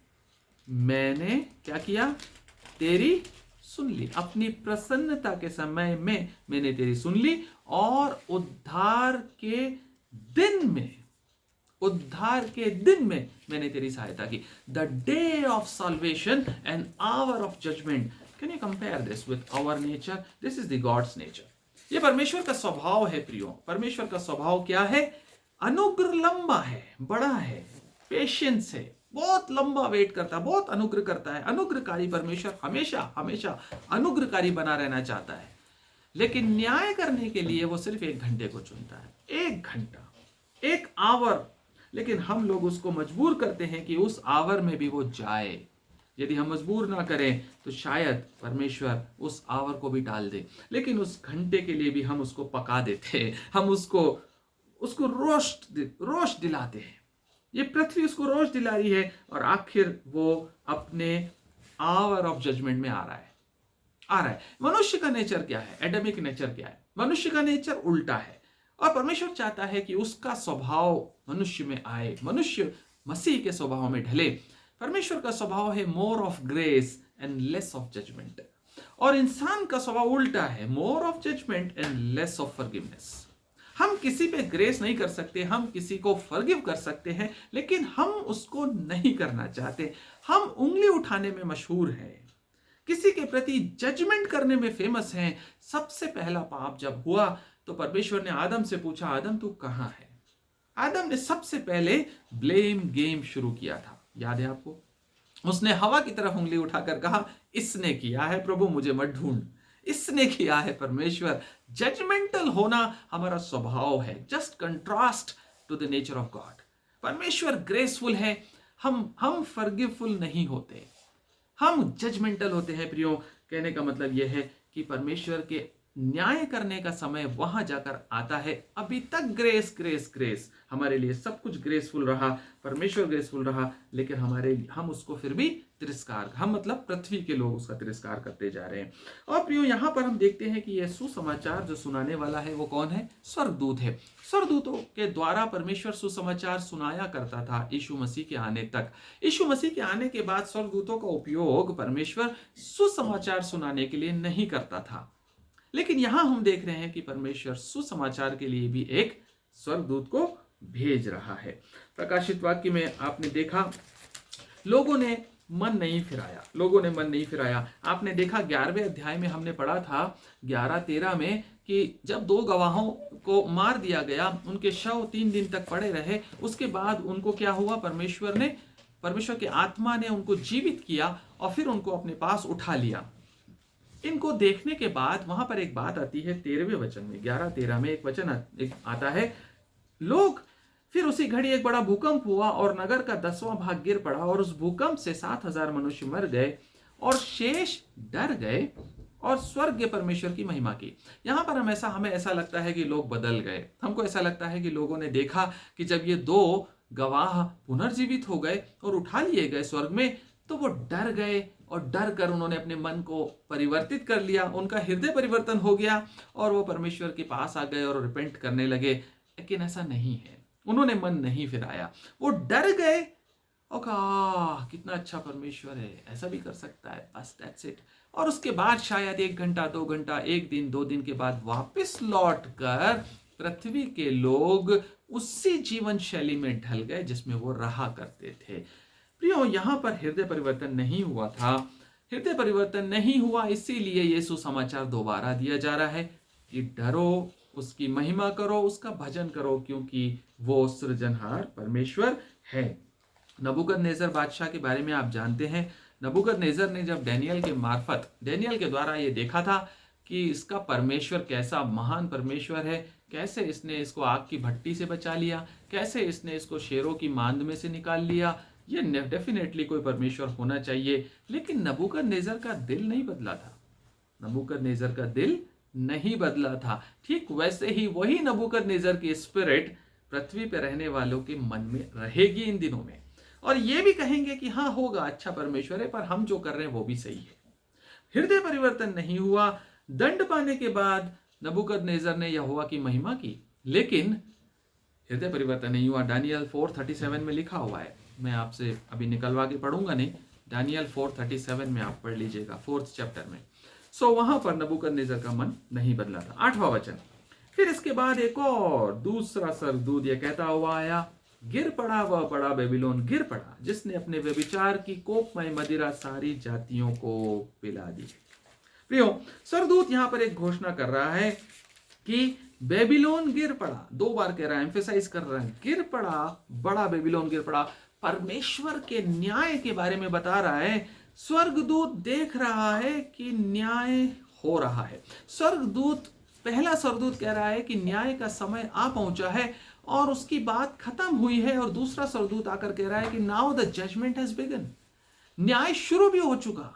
मैंने क्या किया? तेरी सुन ली। अपनी प्रसन्नता के समय में मैंने तेरी सुन ली और उद्धार के दिन में मैंने तेरी सहायता की। The day of salvation and hour of judgement. Can you compare this with our nature? This is the God's nature. ये परमेश्वर का स्वभाव है प्रियो। परमेश्वर का स्वभाव क्या है? अनुग्रह लंबा है, बड़ा है, पेशेंस है, बहुत लंबा वेट करता है, बहुत अनुग्रह करता है। अनुग्रहकारी परमेश्वर हमेशा अनुग्रहकारी बना रहना चाहता है, लेकिन न्याय करने के लिए वो सिर्फ 1 घंटे को चुनता है। 1 घंटा, 1 आवर। लेकिन हम लोग उसको मजबूर करते हैं कि उस आवर में भी वो जाए। यदि हम मजबूर ना करें तो शायद परमेश्वर उस आवर को भी टाल दे, लेकिन उस घंटे के लिए भी हम उसको पका देते हैं, हम उसको रोश दिलाते हैं। ये पृथ्वी उसको रोश दिला रही है और आखिर वो अपने आवर ऑफ जजमेंट में आ रहा है। मनुष्य का नेचर क्या है? एडमिक नेचर क्या है? मनुष्य का नेचर उल्टा है और परमेश्वर चाहता है कि उसका स्वभाव मनुष्य में आए, मनुष्य मसीह के स्वभाव में ढले। परमेश्वर का स्वभाव है more of grace and less of judgement, और इंसान का स्वभाव उल्टा है, more of judgement and less of forgiveness. हम किसी पे ग्रेस नहीं कर सकते, हम किसी को फॉरगिव कर सकते हैं, लेकिन हम उसको नहीं करना चाहते। हम उंगली उठाने में मशहूर हैं, किसी के प्रति जजमेंट करने में फेमस हैं। सबसे पहला पाप जब हुआ तो परमेश्वर ने आदम से पूछा, आदम तू कहां है? आदम ने सबसे पहले ब्लेम गेम शुरू किया था, याद है आपको? उसने हवा की तरफ उंगली उठाकर कहा, इसने किया है प्रभु, मुझे मत ढूंढ, इसने किया है परमेश्वर। जजमेंटल होना हमारा स्वभाव है, just contrast to the nature of God. परमेश्वर ग्रेसफुल है, हम फॉरगिवफुल नहीं होते, हम जजमेंटल होते हैं प्रियो। कहने का मतलब यह है कि परमेश्वर के न्याय करने का समय वहां जाकर आता है। अभी तक ग्रेस हमारे लिए सब कुछ ग्रेसफुल रहा, परमेश्वर ग्रेसफुल रहा, लेकिन हम उसको फिर भी तिरस्कार, हम मतलब पृथ्वी के लोग उसका तिरस्कार करते जा रहे हैं। और प्रियो यहाँ पर हम देखते हैं कि यह सुसमाचार जो सुनाने वाला है वो कौन है? स्वर्गदूत है। स्वर्गदूतों के द्वारा परमेश्वर सुसमाचार सुनाया करता था यीशु मसीह के आने तक। यीशु मसीह के आने के बाद स्वर्गदूतों का उपयोग परमेश्वर सुसमाचार सुनाने के लिए नहीं करता था, लेकिन यहां हम देख रहे हैं कि परमेश्वर सुसमाचार के लिए भी एक स्वर्गदूत को भेज रहा है। प्रकाशित वाक्य में आपने देखा लोगों ने मन नहीं फिराया। आपने देखा 11वें अध्याय में हमने पढ़ा था 11-13 में कि जब 2 गवाहों को मार दिया गया, उनके शव 3 दिन तक पड़े रहे, उसके बाद उनको क्या हुआ? परमेश्वर ने परमेश्वर की आत्मा ने उनको जीवित किया और फिर उनको अपने पास उठा लिया। इनको देखने के बाद वहां पर एक बात आती है 13वें वचन में, 11-13 में एक वचन आता है, लोग फिर उसी घड़ी एक बड़ा भूकंप हुआ और नगर का 10वां भाग गिर पड़ा और उस भूकंप से 7,000 मनुष्य मर गए और शेष डर गए और स्वर्ग के परमेश्वर की महिमा की। यहां पर हमें ऐसा लगता है कि लोग बदल गए। हमको ऐसा लगता है कि लोगों ने देखा कि जब ये 2 गवाह पुनर्जीवित हो गए और उठा लिए गए स्वर्ग में, तो वो डर गए और डर कर उन्होंने अपने मन को परिवर्तित कर लिया, उनका हृदय परिवर्तन हो गया और वो परमेश्वर के पास आ गए और रिपेंट करने लगे। लेकिन ऐसा नहीं है, उन्होंने मन नहीं फिराया, वो डर गए और कहा कितना अच्छा परमेश्वर है, ऐसा भी कर सकता है, बस दैट्स इट। और उसके बाद शायद 1 घंटा 2 घंटा 1 दिन 2 दिन के बाद वापस लौट कर पृथ्वी के लोग उसी जीवन शैली में ढल गए जिसमें वो रहा करते थे। प्रियो, यहां पर हृदय परिवर्तन नहीं हुआ था। हृदय परिवर्तन नहीं हुआ, इसीलिए यीशु समाचार दोबारा दिया जा रहा है कि डरो, उसकी महिमा करो, उसका भजन करो, क्योंकि वो सृजनहार परमेश्वर है। नबूकदनेस्सर बादशाह के बारे में आप जानते हैं। नबूकदनेस्सर ने जब डैनियल के द्वारा ये देखा था कि इसका परमेश्वर कैसा महान परमेश्वर है, कैसे इसने इसको आग की भट्टी से बचा लिया, कैसे इसने इसको शेरों की मांद में से निकाल लिया, ये डेफिनेटली कोई परमेश्वर होना चाहिए। लेकिन नबूकदनेस्सर का दिल नहीं बदला था। नबूकदनेस्सर का दिल नहीं बदला था। ठीक वैसे ही वही नबूकदनेस्सर की स्पिरिट पृथ्वी पर रहने वालों के मन में रहेगी इन दिनों में, और ये भी कहेंगे कि हाँ होगा, अच्छा परमेश्वर है, पर हम जो कर रहे हैं वो भी सही है। हृदय परिवर्तन नहीं हुआ। दंड पाने के बाद नबूकदनेस्सर ने यहोवा की महिमा की, लेकिन हृदय परिवर्तन नहीं हुआ। दानियल 4:37 में लिखा हुआ है, मैं आपसे अभी निकलवा के पढ़ूंगा नहीं, दानियल 4:37 में आप पढ़ लीजिएगा, 4th चैप्टर में। सो वहां पर नबूकदनेस्सर का मन नहीं बदला था। 8वां वचन, फिर इसके बाद एक और दूसरा स्वर्गदूत यह कहता हुआ आया, गिर पड़ा वह बड़ा बेबीलोन, गिर पड़ा जिसने अपने व्यभिचार की कोपमय मदिरा सारी जातियों को पिला दी। प्रियो, स्वर्गदूत यहां पर एक घोषणा कर रहा है कि बेबीलोन गिर पड़ा, 2 बार कह रहा है, एम्फेसाइज कर रहा है, गिर पड़ा, बड़ा बेबीलोन गिर पड़ा। परमेश्वर के न्याय के बारे में बता रहा है। स्वर्गदूत देख रहा है कि न्याय हो रहा है। पहला स्वर्गदूत कह रहा है कि न्याय का समय आ पहुंचा है और उसकी बात खत्म हुई है, और दूसरा स्वर्गदूत आकर कह रहा है कि now the judgement has begun, न्याय शुरू भी हो चुका,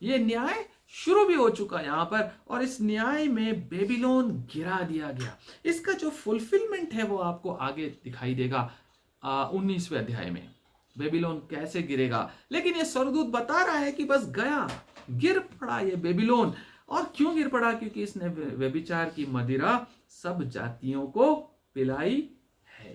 ये न्याय शुरू भी हो चुका यहां पर, और इस न्याय में बेबीलोन गिरा दिया गया। इसका जो फुलफिलमेंट है वो आपको आगे दिखाई देगा 19वें अध्याय में, बेबीलोन कैसे गिरेगा। लेकिन ये स्वर्गदूत बता रहा है कि बस गया, गिर पड़ा ये बेबीलोन। और क्यों गिर पड़ा? क्योंकि इसने व्यभिचार की मदिरा सब जातियों को पिलाई है,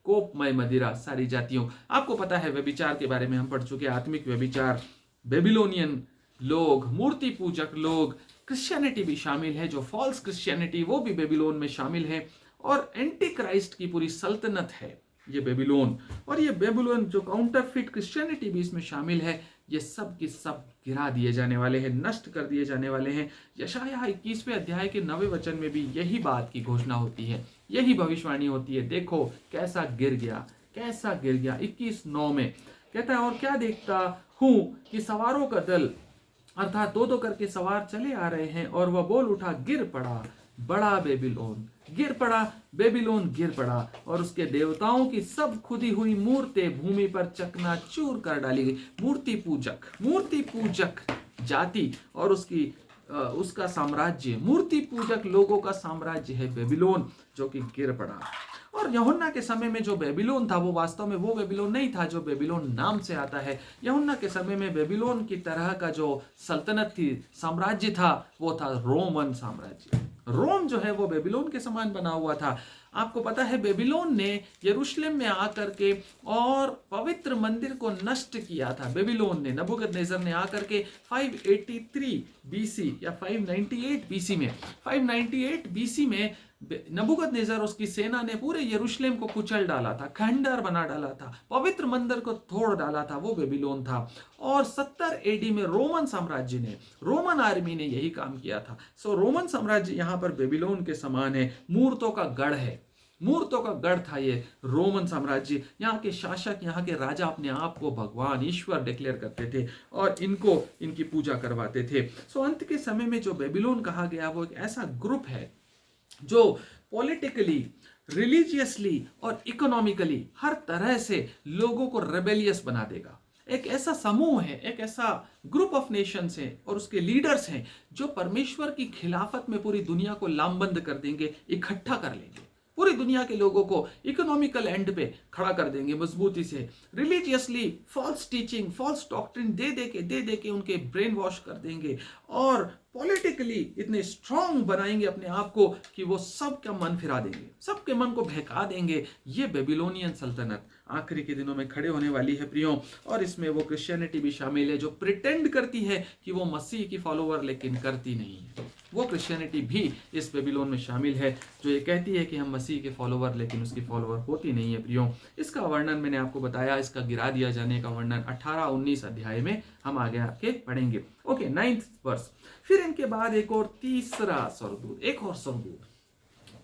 कोपमय मदिरा सारी जातियों। आपको पता है व्यभिचार के बारे में हम पढ़ चुके, आत्मिक व्यभिचार, बेबीलोनियन लोग, मूर्ति पूजक लोग, क्रिश्चियनिटी भी शामिल है, जो फॉल्स क्रिश्चियनिटी वो भी बेबीलोन में शामिल है, और एंटी क्राइस्ट की पूरी सल्तनत है ये बेबीलोन, और ये बेबीलोन जो काउंटरफिट क्रिश्चियनिटी भी इसमें शामिल है, ये सब की सब गिरा दिए जाने वाले हैं, नष्ट कर दिए जाने वाले हैं। यशायाह 21वें अध्याय के 9वें वचन में भी यही बात की घोषणा होती है, यही भविष्यवाणी होती है, देखो कैसा गिर गया, कैसा गिर गया। 21:9 में कहता है, और क्या देखता हूं कि सवारों का दल, अर्थात 2-2 करके सवार चले आ रहे हैं, और वह बोल उठा, गिर पड़ा बड़ा बेबीलोन, गिर पड़ा बेबीलोन, गिर पड़ा, और उसके देवताओं की सब खुदी हुई मूर्तें भूमि पर चकनाचूर कर डाली गई। मूर्ति पूजक जाति और उसका साम्राज्य, मूर्ति पूजक लोगों का साम्राज्य है बेबीलोन, जो कि गिर पड़ा। और यूहन्ना के समय में जो बेबीलोन था वो वास्तव में वो बेबीलोन नहीं था जो बेबीलोन नाम से आता है। यूहन्ना के समय में बेबीलोन की तरह का जो सल्तनत थी, साम्राज्य था, वो था रोमन साम्राज्य। रोम जो है वो बेबीलोन के समान बना हुआ था। आपको पता है बेबीलोन ने यरूशलेम में आकर के और पवित्र मंदिर को नष्ट किया था। बेबीलोन ने, नबूकदनेस्सर ने आकर के 583 BC या 598 BC में, 598 BC में नबूकदनेस्सर उसकी सेना ने पूरे यरूशलेम को कुचल डाला था, खंडहर बना डाला था, पवित्र मंदिर को तोड़ डाला था, वो बेबीलोन था। और 70 AD में रोमन साम्राज्य ने, रोमन आर्मी ने यही काम किया था। सो रोमन साम्राज्य यहाँ पर बेबीलोन के समान है, मूर्तों का गढ़ है। मूर्तों का गढ़ था ये रोमन साम्राज्य। यहाँ के शासक, यहाँ के राजा अपने आप को भगवान ईश्वर डिक्लेयर करते थे और इनको इनकी पूजा करवाते थे। सो अंत के समय में जो बेबीलोन कहा गया वो एक ऐसा ग्रुप है जो पॉलिटिकली, रिलीजियसली और इकोनॉमिकली हर तरह से लोगों को रेबेलियस बना देगा। एक ऐसा समूह है, एक ऐसा ग्रुप ऑफ नेशंस है और उसके लीडर्स हैं जो परमेश्वर की खिलाफत में पूरी दुनिया को लामबंद कर देंगे, इकट्ठा कर लेंगे। पूरी दुनिया के लोगों को इकोनॉमिकल एंड पे खड़ा कर देंगे मजबूती से। Religiously false teaching, false doctrine दे दे के उनके ब्रेन वॉश कर देंगे और पॉलिटिकली इतने स्ट्रांग बनाएंगे अपने आप को कि वो सबका मन फिरा देंगे, सबके मन को बहका देंगे। ये बेबीलोनियन सल्तनत आखिरी के दिनों में खड़े होने वाली है प्रियो। और इसमें वो क्रिश्चियनिटी भी शामिल है जो प्रिटेंड करती है कि वो मसीह की फॉलोवर लेकिन करती नहीं है। वो क्रिश्चियनिटी भी इस बेबीलोन में शामिल है जो ये कहती है कि हम मसीह के फॉलोवर लेकिन उसकी फॉलोवर होती नहीं है प्रियो। इसका वर्णन मैंने आपको बताया, इसका गिरा दिया जाने का वर्णन 18-19 अध्याय में हम आगे आके पढ़ेंगे। Okay, 9th verse. फिर इनके बाद एक और तीसरा स्वर्गदूत, एक और स्वर्गदूत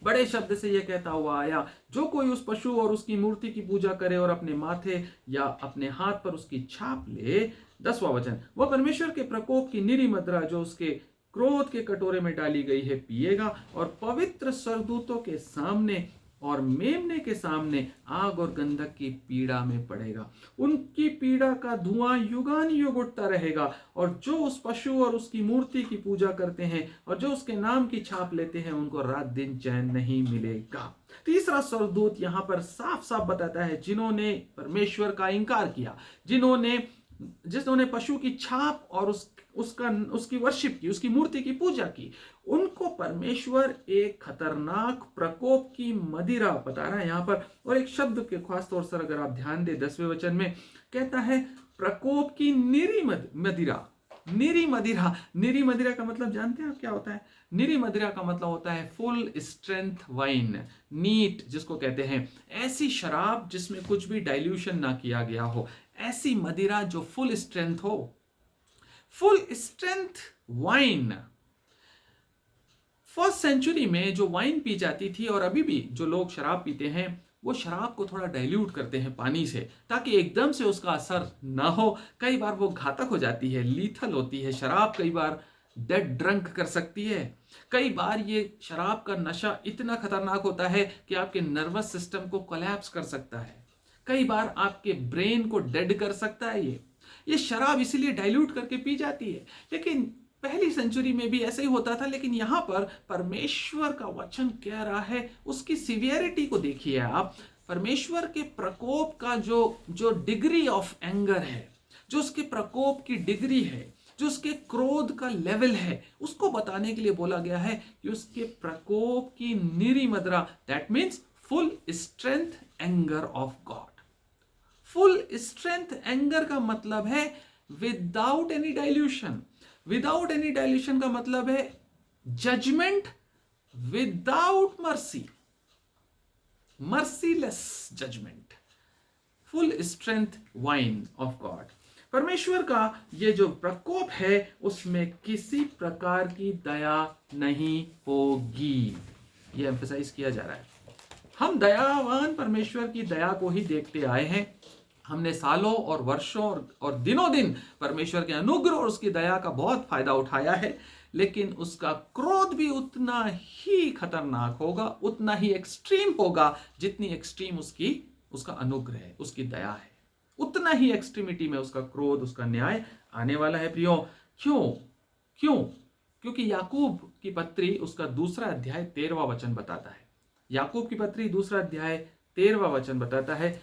बड़े शब्द से यह कहता हुआ आया, जो कोई उस पशु और उसकी मूर्ति की पूजा करे और अपने माथे या अपने हाथ पर उसकी छाप ले, 10वां वचन, वह परमेश्वर के प्रकोप की निरी मदिरा जो उसके क्रोध के कटोरे में डाली गई है पिएगा और पवित्र स्वर्गदूतों के सामने और मेमने के सामने आग और गंधक की पीड़ा में पड़ेगा। उनकी पीड़ा का धुआं युगानुयुग उठता रहेगा और जो उस पशु और उसकी मूर्ति की पूजा करते हैं और जो उसके नाम की छाप लेते हैं उनको रात दिन चैन नहीं मिलेगा। तीसरा स्वर्गदूत यहाँ पर साफ साफ बताता है, जिन्होंने परमेश्वर का इंकार किया, जिन्होंने पशु की छाप और उसकी वर्शिप की, उसकी मूर्ति की पूजा की, उनको परमेश्वर एक खतरनाक प्रकोप की मदिरा बता रहा है यहाँ पर। और एक शब्द के खास तौर से अगर आप ध्यान दें 10वें वचन में कहता है प्रकोप की निरी मदिरा। निरी मदिरा, निरी मदिरा का मतलब जानते हैं आप क्या होता है? निरी मदिरा का मतलब होता है फुल स्ट्रेंथ वाइन, नीट जिसको कहते हैं, ऐसी शराब जिसमें कुछ भी डाइल्यूशन ना किया गया हो, ऐसी मदिरा जो फुल स्ट्रेंथ हो। Full strength wine, first century में जो वाइन पी जाती थी और अभी भी जो लोग शराब पीते हैं वो शराब को थोड़ा डाइल्यूट करते हैं पानी से ताकि एकदम से उसका असर ना हो। कई बार वो घातक हो जाती है, लीथल होती है शराब, कई बार डेड ड्रंक कर सकती है। कई बार ये शराब का नशा इतना खतरनाक होता है कि आपके नर्वस सिस्टम को कोलैप्स कर सकता है, कई बार आपके ब्रेन को डेड कर सकता है। ये शराब इसीलिए डाइल्यूट करके पी जाती है। लेकिन पहली सेंचुरी में भी ऐसे ही होता था, लेकिन यहां पर परमेश्वर का वचन कह रहा है, उसकी सिवियरिटी को देखिए आप। परमेश्वर के प्रकोप का जो डिग्री ऑफ एंगर है, जो उसके प्रकोप की डिग्री है, जो उसके क्रोध का लेवल है, उसको बताने के लिए बोला गया है कि उसके प्रकोप की निरी मदिरा, that means full strength anger of God. Full strength anger का मतलब है without any dilution. Without any dilution का मतलब है judgement without mercy, merciless judgement. Full strength wine of God. परमेश्वर का ये जो प्रकोप है उसमें किसी प्रकार की दया नहीं होगी, ये एम्फसाइज किया जा रहा है। हम दयावान परमेश्वर की दया को ही देखते आए हैं। हमने सालों और वर्षों और दिनों दिन परमेश्वर के अनुग्रह और उसकी दया का बहुत फायदा उठाया है, लेकिन उसका क्रोध भी उतना ही खतरनाक होगा, उतना ही एक्सट्रीम होगा जितनी एक्सट्रीम उसका अनुग्रह है, उसकी दया है। उतना ही एक्सट्रीमिटी में उसका क्रोध, उसका न्याय आने वाला है प्रियो। क्योंकि याकूब की पत्री उसका 2 अध्याय 13वां वचन बताता है। याकूब की पत्री 2 अध्याय 13वां वचन बताता है,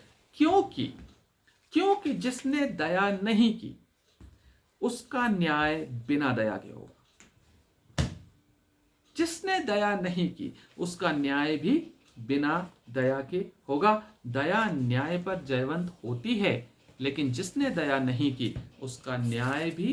क्योंकि जिसने दया नहीं की उसका न्याय बिना दया के होगा। जिसने दया नहीं की उसका न्याय भी बिना दया के होगा। दया न्याय पर जयवंत होती है, लेकिन जिसने दया नहीं की उसका न्याय भी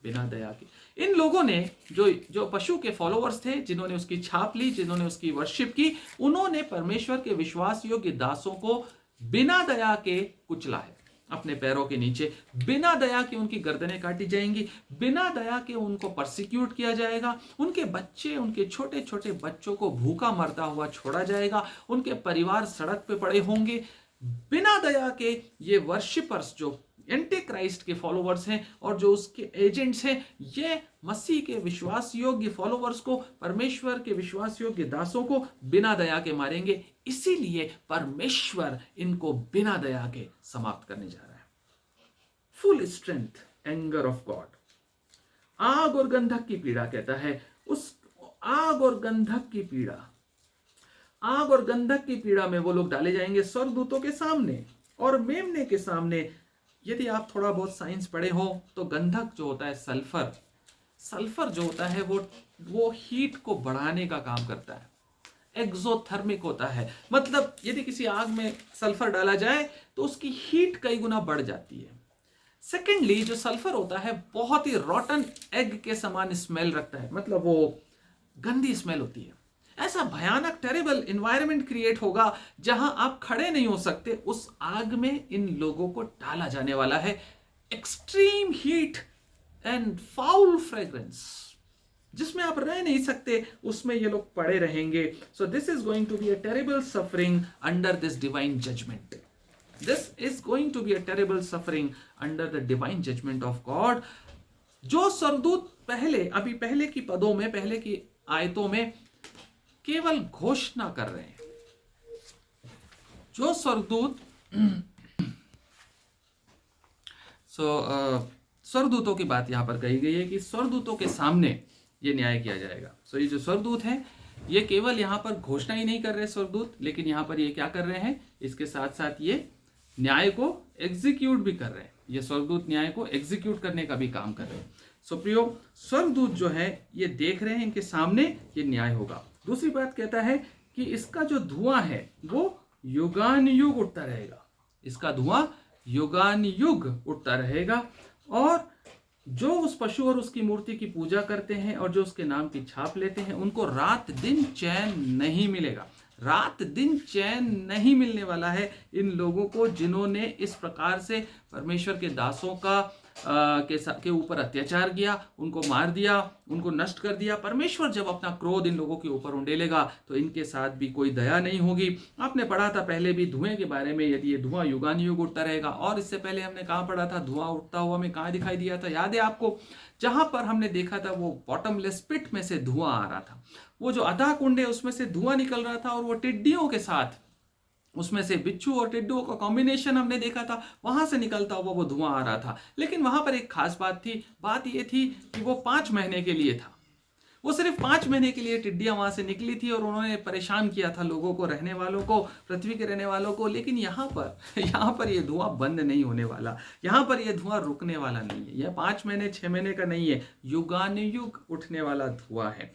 बिना दया के। इन लोगों ने जो पशु के फॉलोअर्स थे, जिन्होंने उसकी छाप ली, जिन्होंने उसकी वर्शिप की, उन्होंने परमेश्वर के विश्वास योग्य दासों को बिना दया के कुचला है। अपने पैरों के नीचे, बिना दया के उनकी गर्दनें काटी जाएंगी, बिना दया के उनको परसिक्यूट किया जाएगा, उनके बच्चे, उनके छोटे छोटे बच्चों को भूखा मरता हुआ छोड़ा जाएगा, उनके परिवार सड़क पे पड़े होंगे। बिना दया के ये वर्शिपर्स जो एंटी क्राइस्ट के फॉलोवर्स हैं और जो उसके एजेंट्स हैं, ये मसीह के विश्वास योग्य फॉलोवर्स को, परमेश्वर के विश्वास योग्य दासों को बिना दया के मारेंगे। इसीलिए परमेश्वर इनको बिना दया के समाप्त करने जा रहा है। Full strength anger of God. आग और गंधक की पीड़ा कहता है, उस आग और गंधक की पीड़ा, आग और गंधक की पीड़ा में वो लोग डाले जाएंगे स्वर्गदूतों के सामने और मेमने के सामने। यदि आप थोड़ा बहुत साइंस पढ़े हो तो गंधक जो होता है सल्फर, सल्फर जो होता है वो हीट को बढ़ाने का काम करता है, एक्सोथर्मिक होता है। मतलब यदि किसी आग में सल्फर डाला जाए तो उसकी हीट कई गुना बढ़ जाती है। सेकेंडली, जो सल्फर होता है बहुत ही रॉटन एग के समान स्मेल रखता है, मतलब वो गंदी स्मेल होती है। ऐसा भयानक टेरिबल एनवायरनमेंट क्रिएट होगा जहां आप खड़े नहीं हो सकते। उस आग में इन लोगों को डाला जाने वाला है। Extreme heat and foul fragrance, जिसमें आप रह नहीं सकते, उसमें ये लोग पड़े रहेंगे। So this is going to be a terrible suffering under this divine judgement. This is going to be a terrible suffering under the divine judgement of God. जो स्वर्गदूत पहले की पदों में, पहले की आयतों में केवल घोषणा कर रहे हैं, जो स्वर्गदूत स्वर्गदूतों की बात यहां पर कही गई है कि स्वर्गदूतों के सामने ये न्याय किया जाएगा। ये जो स्वर्गदूत हैं, ये केवल यहां पर घोषणा ही नहीं कर रहे स्वर्गदूत, लेकिन यहां पर ये क्या कर रहे हैं, इसके साथ साथ ये न्याय को एग्जीक्यूट भी कर रहे हैं। ये स्वर्गदूत न्याय को एग्जीक्यूट करने का भी काम कर रहे हैं। प्रियो, स्वर्गदूत जो है ये देख रहे हैं, इनके सामने ये न्याय होगा। दूसरी बात कहता है कि इसका जो धुआं है वो युगान युग उठता रहेगा। इसका धुआं युगान युग उठता रहेगा, और जो उस पशु और उसकी मूर्ति की पूजा करते हैं और जो उसके नाम की छाप लेते हैं, उनको रात दिन चैन नहीं मिलेगा। रात दिन चैन नहीं मिलने वाला है इन लोगों को, जिन्होंने इस प्रकार से परमेश्वर के दासों के ऊपर अत्याचार किया, उनको मार दिया, उनको नष्ट कर दिया। परमेश्वर जब अपना क्रोध इन लोगों के ऊपर उंडेलेगा तो इनके साथ भी कोई दया नहीं होगी। आपने पढ़ा था पहले भी धुएं के बारे में, यदि ये धुआं युगान युग उठता रहेगा। और इससे पहले हमने कहाँ पढ़ा था, धुआं उठता हुआ हमें कहाँ दिखाई दिया था, याद है आपको? जहां पर हमने देखा था वो बॉटमलेस पिट में से धुआं आ रहा था, वो जो अधा कुंड है उसमें से धुआं निकल रहा था, और वो टिड्डियों के साथ, उसमें से बिच्छू और टिड्डुओं का कॉम्बिनेशन हमने देखा था, वहां से निकलता हुआ वो धुआं आ रहा था। लेकिन वहां पर एक खास बात थी, बात ये थी कि वो 5 महीने के लिए था। वो सिर्फ 5 महीने के लिए टिड्डियां वहां से निकली थी और उन्होंने परेशान किया था लोगों को, रहने वालों को, पृथ्वी के रहने वालों को। लेकिन यहाँ पर ये धुआं बंद नहीं होने वाला, यहाँ पर ये धुआं रुकने वाला नहीं है। यह 5 महीने 6 महीने का नहीं है, युगानुयुग उठने वाला धुआं है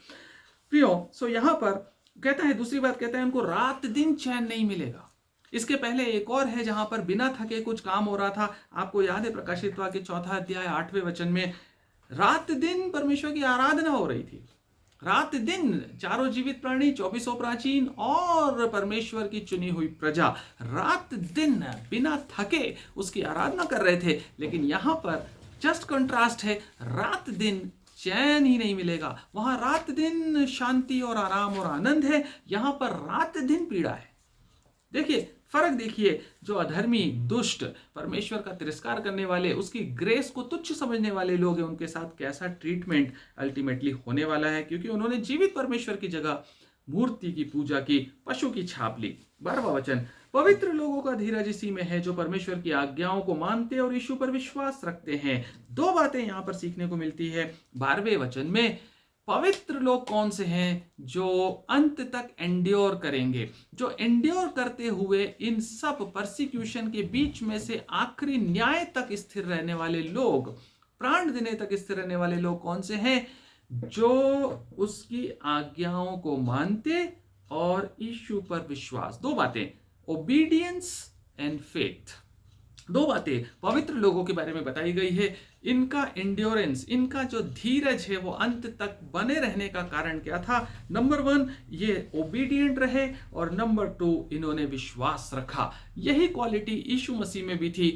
प्रियो। यहाँ पर कहता है, दूसरी बात कहता है, उनको रात दिन चैन नहीं मिलेगा। इसके पहले एक और है जहां पर बिना थके कुछ काम हो रहा था। आपको याद है प्रकाशित वाक्य 4 अध्याय 8वें वचन में रात दिन परमेश्वर की आराधना हो रही थी। रात दिन चारों जीवित प्राणी, 24 प्राचीन और परमेश्वर की चुनी हुई प्रजा रात दिन बिना थके उसकी आराधना कर रहे थे। लेकिन यहाँ पर जस्ट कंट्रास्ट है, रात दिन चैन ही नहीं मिलेगा। वहां रात दिन शांति और आराम और आनंद है, यहां पर रात दिन पीड़ा है। देखिए फर्क, देखिए जो अधर्मी, दुष्ट, परमेश्वर का तिरस्कार करने वाले, उसकी ग्रेस को तुच्छ समझने वाले लोग हैं, उनके साथ कैसा ट्रीटमेंट अल्टीमेटली होने वाला है, क्योंकि उन्होंने जीवित परमेश्वर की जगह मूर्ति की पूजा की, पशु की छाप ली। 12वां वचन, पवित्र लोगों का धीरज इसी में है जो परमेश्वर की आज्ञाओं को मानते और यीशु पर विश्वास रखते हैं। 2 बातें यहां पर सीखने को मिलती है 12वें वचन में। पवित्र लोग कौन से हैं? जो अंत तक एंड्योर करेंगे, जो एंड्योर करते हुए इन सब परसिक्यूशन के बीच में से आखिरी न्याय तक स्थिर रहने वाले लोग, प्राण देने तक स्थिर रहने वाले लोग कौन से हैं? जो उसकी आज्ञाओं को मानते और यीशु पर विश्वास। 2 बातें, ओबीडियंस एंड फेथ। 2 बातें पवित्र लोगों के बारे में बताई गई है। इनका एंड्योरेंस, इनका जो धीरज है वो अंत तक बने रहने का कारण क्या था? नंबर 1, ये ओबीडियंट रहे, और नंबर 2, इन्होंने विश्वास रखा। यही क्वालिटी यीशु मसीह में भी थी।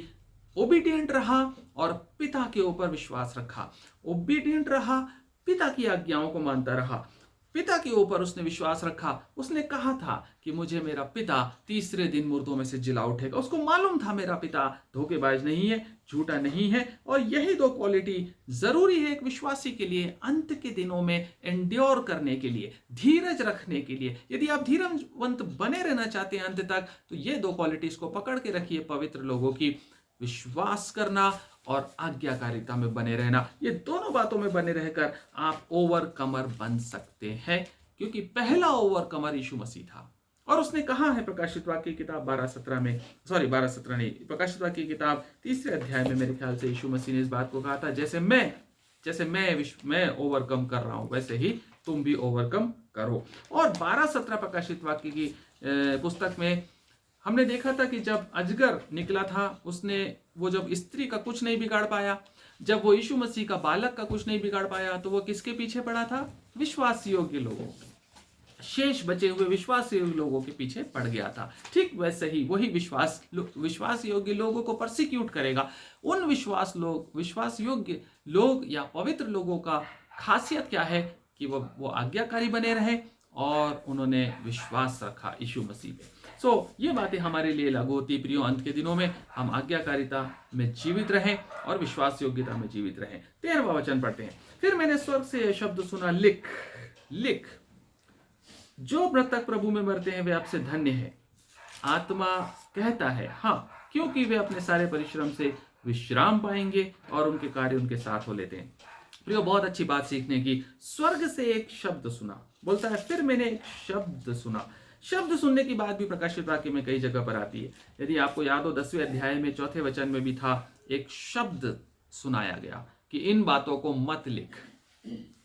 ओबीडियंट रहा और पिता के ऊपर विश्वास रखा, ओबीडियंट रहा, पिता की आज्ञाओं को मानता रहा, पिता के ऊपर उसने विश्वास रखा। उसने कहा था कि मुझे मेरा पिता तीसरे दिन मुर्दों में से जिला उठेगा। उसको मालूम था मेरा पिता धोखेबाज नहीं है, झूठा नहीं है। और यही दो क्वालिटी जरूरी है एक विश्वासी के लिए अंत के दिनों में एंड्योर करने के लिए, धीरज रखने के लिए। यदि आप धीरजवंत बने रहना चाहते हैं अंत तक, तो ये दो क्वालिटीज को पकड़ के रखिए पवित्र लोगों की, विश्वास करना और आज्ञाकारिता में बने रहना। ये दोनों बातों में बने रहकर आप ओवरकमर बन सकते हैं, क्योंकि पहला ओवरकमर यीशु मसीह था। और उसने कहा है प्रकाशित वाक्य की किताब 12:17 में, सॉरी 12:17 नहीं, प्रकाशित वाक्य की किताब 3 अध्याय में मेरे ख्याल से यीशु मसीह ने इस बात को कहा था, जैसे मैं ओवरकम कर रहा हूं वैसे ही तुम भी ओवरकम करो। और 12:17 प्रकाशित वाक्य की पुस्तक में हमने देखा था कि जब अजगर निकला था, उसने वो जब स्त्री का कुछ नहीं बिगाड़ पाया, जब वो यीशु मसीह का बालक का कुछ नहीं बिगाड़ पाया, तो वो किसके पीछे पड़ा था? विश्वास योग्य लोगों, शेष बचे हुए विश्वास योग्य लोगों के पीछे पड़ गया था। ठीक वैसे ही वही विश्वास योग्य लोगों को परसिक्यूट करेगा। उन विश्वास योग्य लोग या पवित्र लोगों का खासियत क्या है कि वो आज्ञाकारी बने रहे और उन्होंने विश्वास रखा यीशु मसीह पे। ये बातें हमारे लिए लागू होती है प्रियो। अंत के दिनों में हम आज्ञाकारिता में जीवित रहें और विश्वास योग्यता में जीवित रहें। 13वां वचन पढ़ते हैं। फिर मैंने स्वर्ग से यह शब्द सुना, लिख, जो मृतक प्रभु में मरते हैं वे आपसे धन्य है। आत्मा कहता है हाँ, क्योंकि वे अपने सारे परिश्रम से विश्राम पाएंगे और उनके कार्य उनके साथ हो लेते हैं। प्रियो, बहुत अच्छी बात सीखने की। स्वर्ग से एक शब्द सुना, बोलता है फिर मैंने एक शब्द सुना। शब्द सुनने की बात भी प्रकाशित वाक्य में कई जगह पर आती है। यदि आपको याद हो 10वें अध्याय में 4थे वचन में भी था, एक शब्द सुनाया गया कि इन बातों को मत लिख,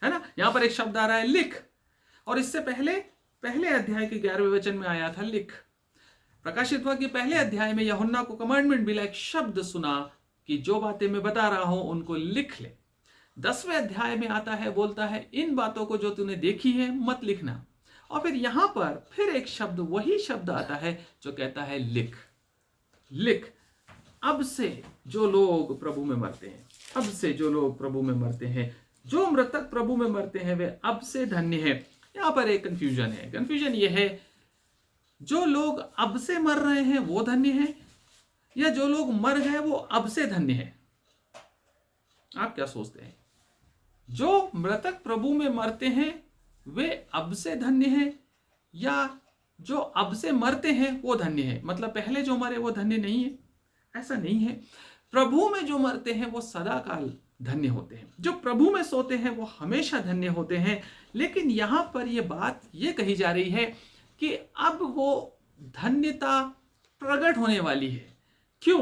है ना। यहां पर एक शब्द आ रहा है लिख, और इससे पहले अध्याय के 11वें वचन में आया था लिख। प्रकाशित वाक्य पहले अध्याय में यूहन्ना को कमांडमेंट मिला, एक शब्द सुना कि जो बातें मैं बता रहा हूं उनको लिख ले। 10वें अध्याय में आता है, बोलता है इन बातों को जो तूने देखी है मत लिखना। और फिर यहां पर फिर एक शब्द, वही शब्द आता है जो कहता है लिख। अब से जो लोग प्रभु में मरते हैं, अब से जो लोग प्रभु में मरते हैं, जो मृतक प्रभु में मरते हैं वे अब से धन्य है। यहां पर एक कंफ्यूजन ये है, जो लोग अब से मर रहे हैं वो धन्य है, या जो लोग मर गए वो अब से धन्य है? आप क्या सोचते हैं? जो मृतक प्रभु में मरते हैं वे अब से धन्य हैं, या जो अब से मरते हैं वो धन्य है? मतलब पहले जो मरे वो धन्य नहीं है? ऐसा नहीं है। प्रभु में जो मरते हैं वो सदा काल धन्य होते हैं, जो प्रभु में सोते हैं वो हमेशा धन्य होते हैं। लेकिन यहां पर ये बात ये कही जा रही है कि अब वो धन्यता प्रकट होने वाली है। क्यों?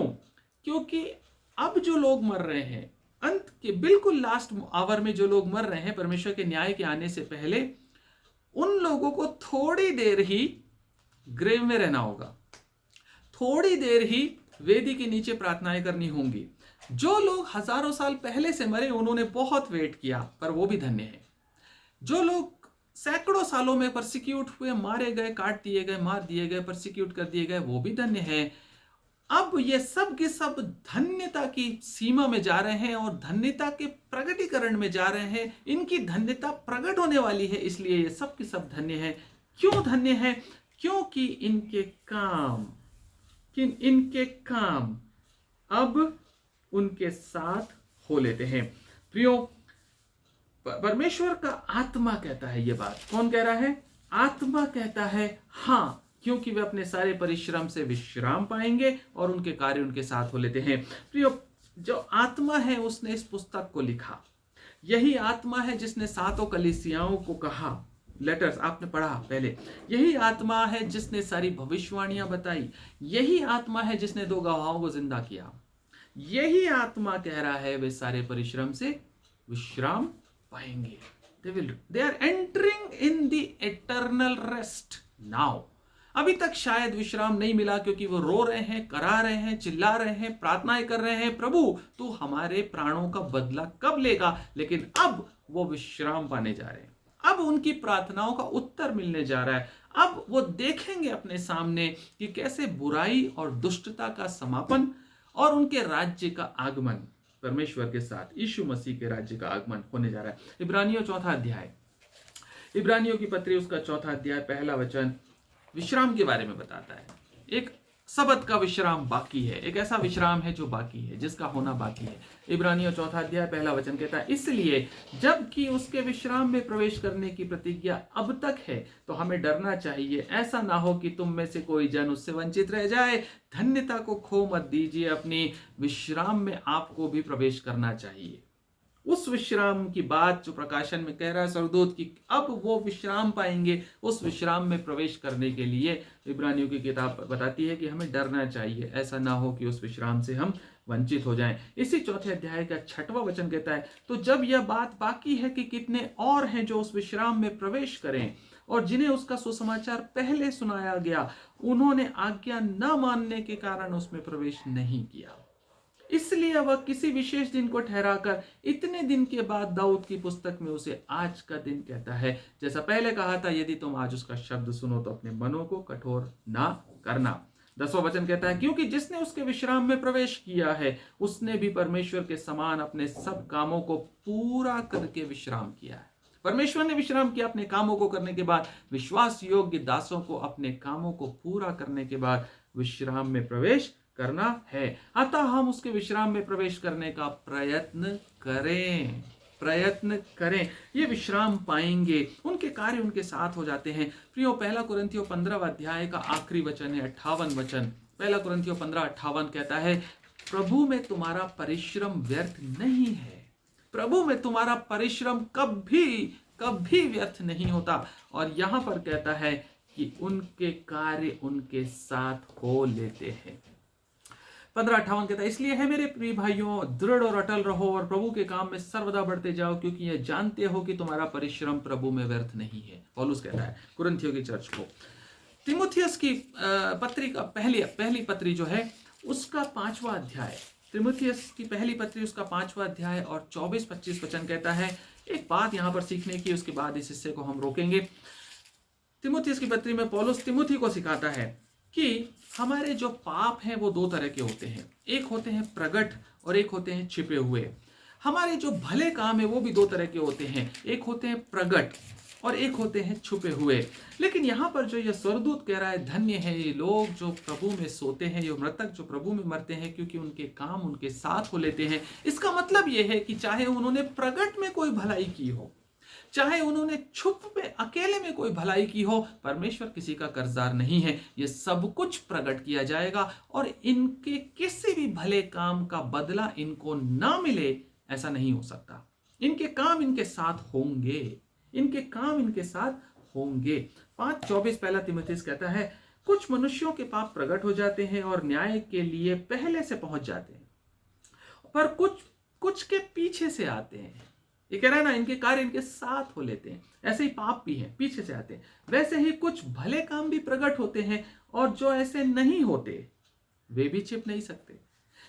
क्योंकि अब जो लोग मर रहे हैं, अंत के बिल्कुल लास्ट आवर में जो लोग मर रहे हैं, परमेश्वर के न्याय के आने से पहले, उन लोगों को थोड़ी देर ही ग्रेव में रहना होगा, थोड़ी देर ही वेदी के नीचे प्रार्थनाएं करनी होंगी। जो लोग हजारों साल पहले से मरे उन्होंने बहुत वेट किया, पर वो भी धन्य है। जो लोग सैकड़ों सालों में परसिक्यूट हुए, मारे गए, काट दिए गए, मार दिए गए, परसिक्यूट कर दिए गए, वो भी धन्य है। अब ये सब के सब धन्यता की सीमा में जा रहे हैं और धन्यता के प्रगटीकरण में जा रहे हैं। इनकी धन्यता प्रकट होने वाली है, इसलिए ये सब के सब धन्य है। क्यों धन्य है? क्योंकि इनके काम अब उनके साथ हो लेते हैं। प्रियो, परमेश्वर का आत्मा कहता है ये बात। कौन कह रहा है? आत्मा कहता है हाँ, क्योंकि वे अपने सारे परिश्रम से विश्राम पाएंगे और उनके कार्य उनके साथ हो लेते हैं। प्रियो, जो आत्मा है उसने इस पुस्तक को लिखा। यही आत्मा है जिसने 7 कलीसियाओं को कहा, लेटर्स आपने पढ़ा पहले। यही आत्मा है जिसने सारी भविष्यवाणियां बताई। यही आत्मा है जिसने 2 गवाहों को जिंदा किया। यही आत्मा कह रहा है वे सारे परिश्रम से विश्राम पाएंगे। they are entering in the eternal rest now। अभी तक शायद विश्राम नहीं मिला, क्योंकि वो रो रहे हैं, करा रहे हैं, चिल्ला रहे हैं, प्रार्थनाएं कर रहे हैं, प्रभु तू हमारे प्राणों का बदला कब लेगा। लेकिन अब वो विश्राम पाने जा रहे हैं। अब उनकी प्रार्थनाओं का उत्तर मिलने जा रहा है। अब वो देखेंगे अपने सामने कि कैसे बुराई और दुष्टता का समापन और उनके राज्य का आगमन, परमेश्वर के साथ यीशु मसीह के राज्य का आगमन होने जा रहा है। इब्रानियों 4 अध्याय, इब्रानियों की पत्री उसका 4 अध्याय 1 वचन विश्राम के बारे में बताता है। एक सबत का विश्राम बाकी है, एक ऐसा विश्राम है जो बाकी है, जिसका होना बाकी है। इब्रानियों 4 अध्याय 1 वचन कहता है, इसलिए जबकि उसके विश्राम में प्रवेश करने की प्रतिज्ञा अब तक है, तो हमें डरना चाहिए, ऐसा ना हो कि तुम में से कोई जन उससे वंचित रह जाए। धन्यता को खो मत दीजिए, अपनी विश्राम में आपको भी प्रवेश करना चाहिए। उस विश्राम की बात जो प्रकाशन में कह रहा है स्वर्गदूत की, अब वो विश्राम पाएंगे, उस विश्राम में प्रवेश करने के लिए इब्रानियों की किताब बताती है कि हमें डरना चाहिए, ऐसा ना हो कि उस विश्राम से हम वंचित हो जाएं। इसी 4 अध्याय का 6वां वचन कहता है, तो जब यह बात बाकी है कि कितने और हैं जो उस विश्राम में प्रवेश करें, और जिन्हें उसका सुसमाचार पहले सुनाया गया, उन्होंने आज्ञा न मानने के कारण उसमें प्रवेश नहीं किया। इसलिए वह किसी विशेष दिन को ठहराकर इतने दिन के बाद दाऊद की पुस्तक में उसे आज का दिन कहता है, जैसा पहले कहा था, यदि तुम आज उसका शब्द सुनो तो अपने मनों को कठोर ना करना। 10वां वचन कहता है, क्योंकि जिसने उसके विश्राम में प्रवेश किया है, उसने भी परमेश्वर के समान अपने सब कामों को पूरा करके विश्राम किया है। परमेश्वर ने विश्राम किया अपने कामों को करने के बाद, विश्वास योग्य दासों को अपने कामों को पूरा करने के बाद विश्राम में प्रवेश करना है। अतः हम उसके विश्राम में प्रवेश करने का प्रयत्न करें। ये विश्राम पाएंगे, उनके कार्य उनके साथ हो जाते हैं। प्रियो, 1 कुरिन्थियों 15 अध्याय का आखिरी वचन है 58 वचन। 1 कुरिन्थियों 15:58 कहता है, प्रभु में तुम्हारा परिश्रम व्यर्थ नहीं है। प्रभु में तुम्हारा परिश्रम कभी व्यर्थ नहीं होता। और यहां पर कहता है कि उनके कार्य उनके साथ हो लेते हैं। 15:58 कहता है, इसलिए है मेरे प्रिय भाइयों, दृढ़ और अटल रहो और प्रभु के काम में सर्वदा बढ़ते जाओ, क्योंकि यह जानते हो कि तुम्हारा परिश्रम प्रभु में व्यर्थ नहीं है। पौलुस कहता है कुरिन्थियों की चर्च को। तिमुथियस की पत्री का पहली पत्री जो है उसका 5वां अध्याय, तिमुथियस की पहली पत्री उसका 5वां अध्याय और 24-25 वचन कहता है। एक बात यहां पर सीखने की, उसके बाद इस हिस्से को हम रोकेंगे। तिमुथियस की पत्री में पौलुस तिमुथी को सिखाता है कि हमारे जो पाप हैं वो 2 तरह के होते हैं, एक होते हैं प्रगट और एक होते हैं छिपे हुए। हमारे जो भले काम है वो भी 2 तरह के होते हैं, एक होते हैं प्रगट और एक होते हैं छुपे हुए। लेकिन यहाँ पर जो ये स्वर्गदूत कह रहा है, धन्य है ये लोग जो प्रभु में सोते हैं, ये मृतक जो प्रभु में मरते हैं, क्योंकि उनके काम उनके साथ हो लेते हैं। इसका मतलब ये है कि चाहे उन्होंने प्रगट में कोई भलाई की हो, चाहे उन्होंने छुप में अकेले में कोई भलाई की हो, परमेश्वर किसी का कर्जदार नहीं है। ये सब कुछ प्रकट किया जाएगा और इनके किसी भी भले काम का बदला इनको ना मिले, ऐसा नहीं हो सकता। इनके काम इनके साथ होंगे, इनके काम इनके साथ होंगे। 5:24 1 तीमुथियुस कहता है, कुछ मनुष्यों के पाप प्रकट हो जाते हैं और न्याय के लिए पहले से पहुंच जाते हैं, पर कुछ के पीछे से आते हैं। ये कह रहा है ना, इनके कार्य इनके साथ हो लेते हैं। ऐसे ही पाप भी हैं, पीछे से आते हैं। वैसे ही कुछ भले काम भी प्रकट होते हैं, और जो ऐसे नहीं होते वे भी छिप नहीं सकते।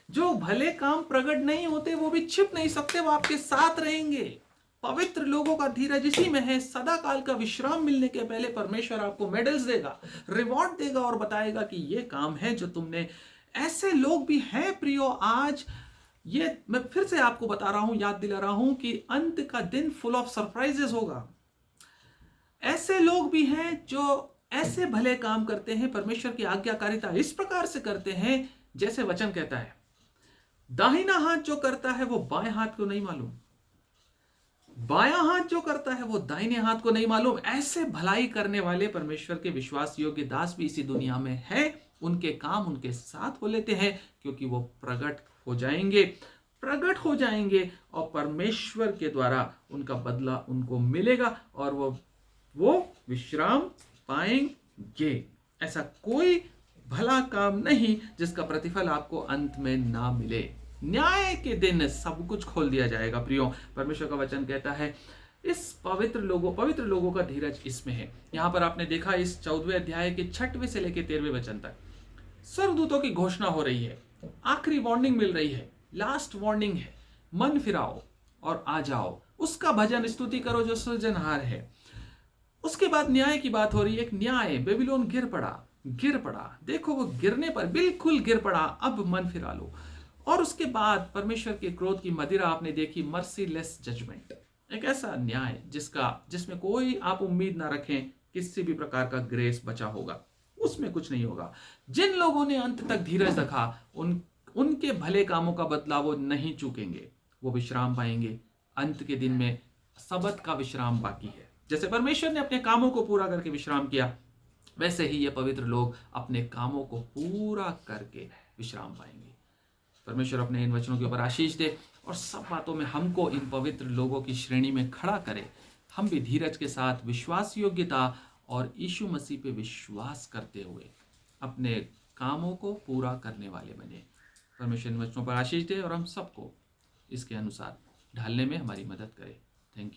जो भले काम प्रकट नहीं होते वो भी छिप नहीं सकते, वो आपके साथ रहेंगे। पवित्र लोगों का धीरज इसी में है। सदा काल का विश्राम मिलने के पहले परमेश्वर आपको मेडल्स देगा, रिवॉर्ड देगा और बताएगा कि ये काम है जो तुमने। ऐसे लोग भी हैं प्रियो। आज ये मैं फिर से आपको बता रहा हूं, याद दिला रहा हूं कि अंत का दिन फुल ऑफ सरप्राइजेस होगा। ऐसे लोग भी हैं जो ऐसे भले काम करते हैं, परमेश्वर की आज्ञाकारिता इस प्रकार से करते हैं जैसे वचन कहता है, दाहिना हाथ जो करता है वो बाएं हाथ को नहीं मालूम, बायां हाथ जो करता है वो दाहिने हाथ को नहीं मालूम। ऐसे भलाई करने वाले परमेश्वर के विश्वास योग्य दास भी इसी दुनिया में है। उनके काम उनके साथ हो लेते हैं, क्योंकि वो प्रकट हो जाएंगे और परमेश्वर के द्वारा उनका बदला उनको मिलेगा और वो विश्राम पाएंगे। ऐसा कोई भला काम नहीं जिसका प्रतिफल आपको अंत में ना मिले। न्याय के दिन सब कुछ खोल दिया जाएगा प्रियो। परमेश्वर का वचन कहता है, इस पवित्र लोगों का धीरज इसमें है। यहां पर आपने देखा इस 14वें अध्याय के 6वें से लेकर 13वें वचन तक स्वर्गदूतों की घोषणा हो रही है, आखिरी वार्निंग मिल रही है, लास्ट वार्निंग है, मन फिराओ और आ जाओ, उसका भजन स्तुति करो जो सृजनहार है। उसके बाद न्याय की बात हो रही है। एक न्याय, बेबीलोन गिर पड़ा, देखो वो गिरने पर बिल्कुल गिर पड़ा, अब मन फिरा लो। और उसके बाद परमेश्वर के क्रोध की मदिरा आपने देखी, मर्सीलेस जजमेंट, एक ऐसा न्याय जिसमें कोई आप उम्मीद ना रखें किसी भी प्रकार का ग्रेस बचा होगा, उसमें कुछ नहीं होगा। जिन लोगों ने अंत तक धीरज रखा उनके भले कामों का बदला वो नहीं चूकेंगे, वो विश्राम पाएंगे। अंत के दिन में सबत का विश्राम बाकी है। जैसे परमेश्वर ने अपने कामों को पूरा करके विश्राम किया, वैसे ही ये पवित्र लोग अपने कामों को पूरा करके विश्राम पाएंगे। परमेश्वर अपने इन वचनों के ऊपर आशीष दे और सब बातों में हमको इन पवित्र लोगों की श्रेणी में खड़ा करे। हम भी धीरज के साथ विश्वास योग्यता और यीशु मसीह पे विश्वास करते हुए अपने कामों को पूरा करने वाले बने। परमेश्वर इन वचनों पर आशीष दे और हम सबको इसके अनुसार ढालने में हमारी मदद करे।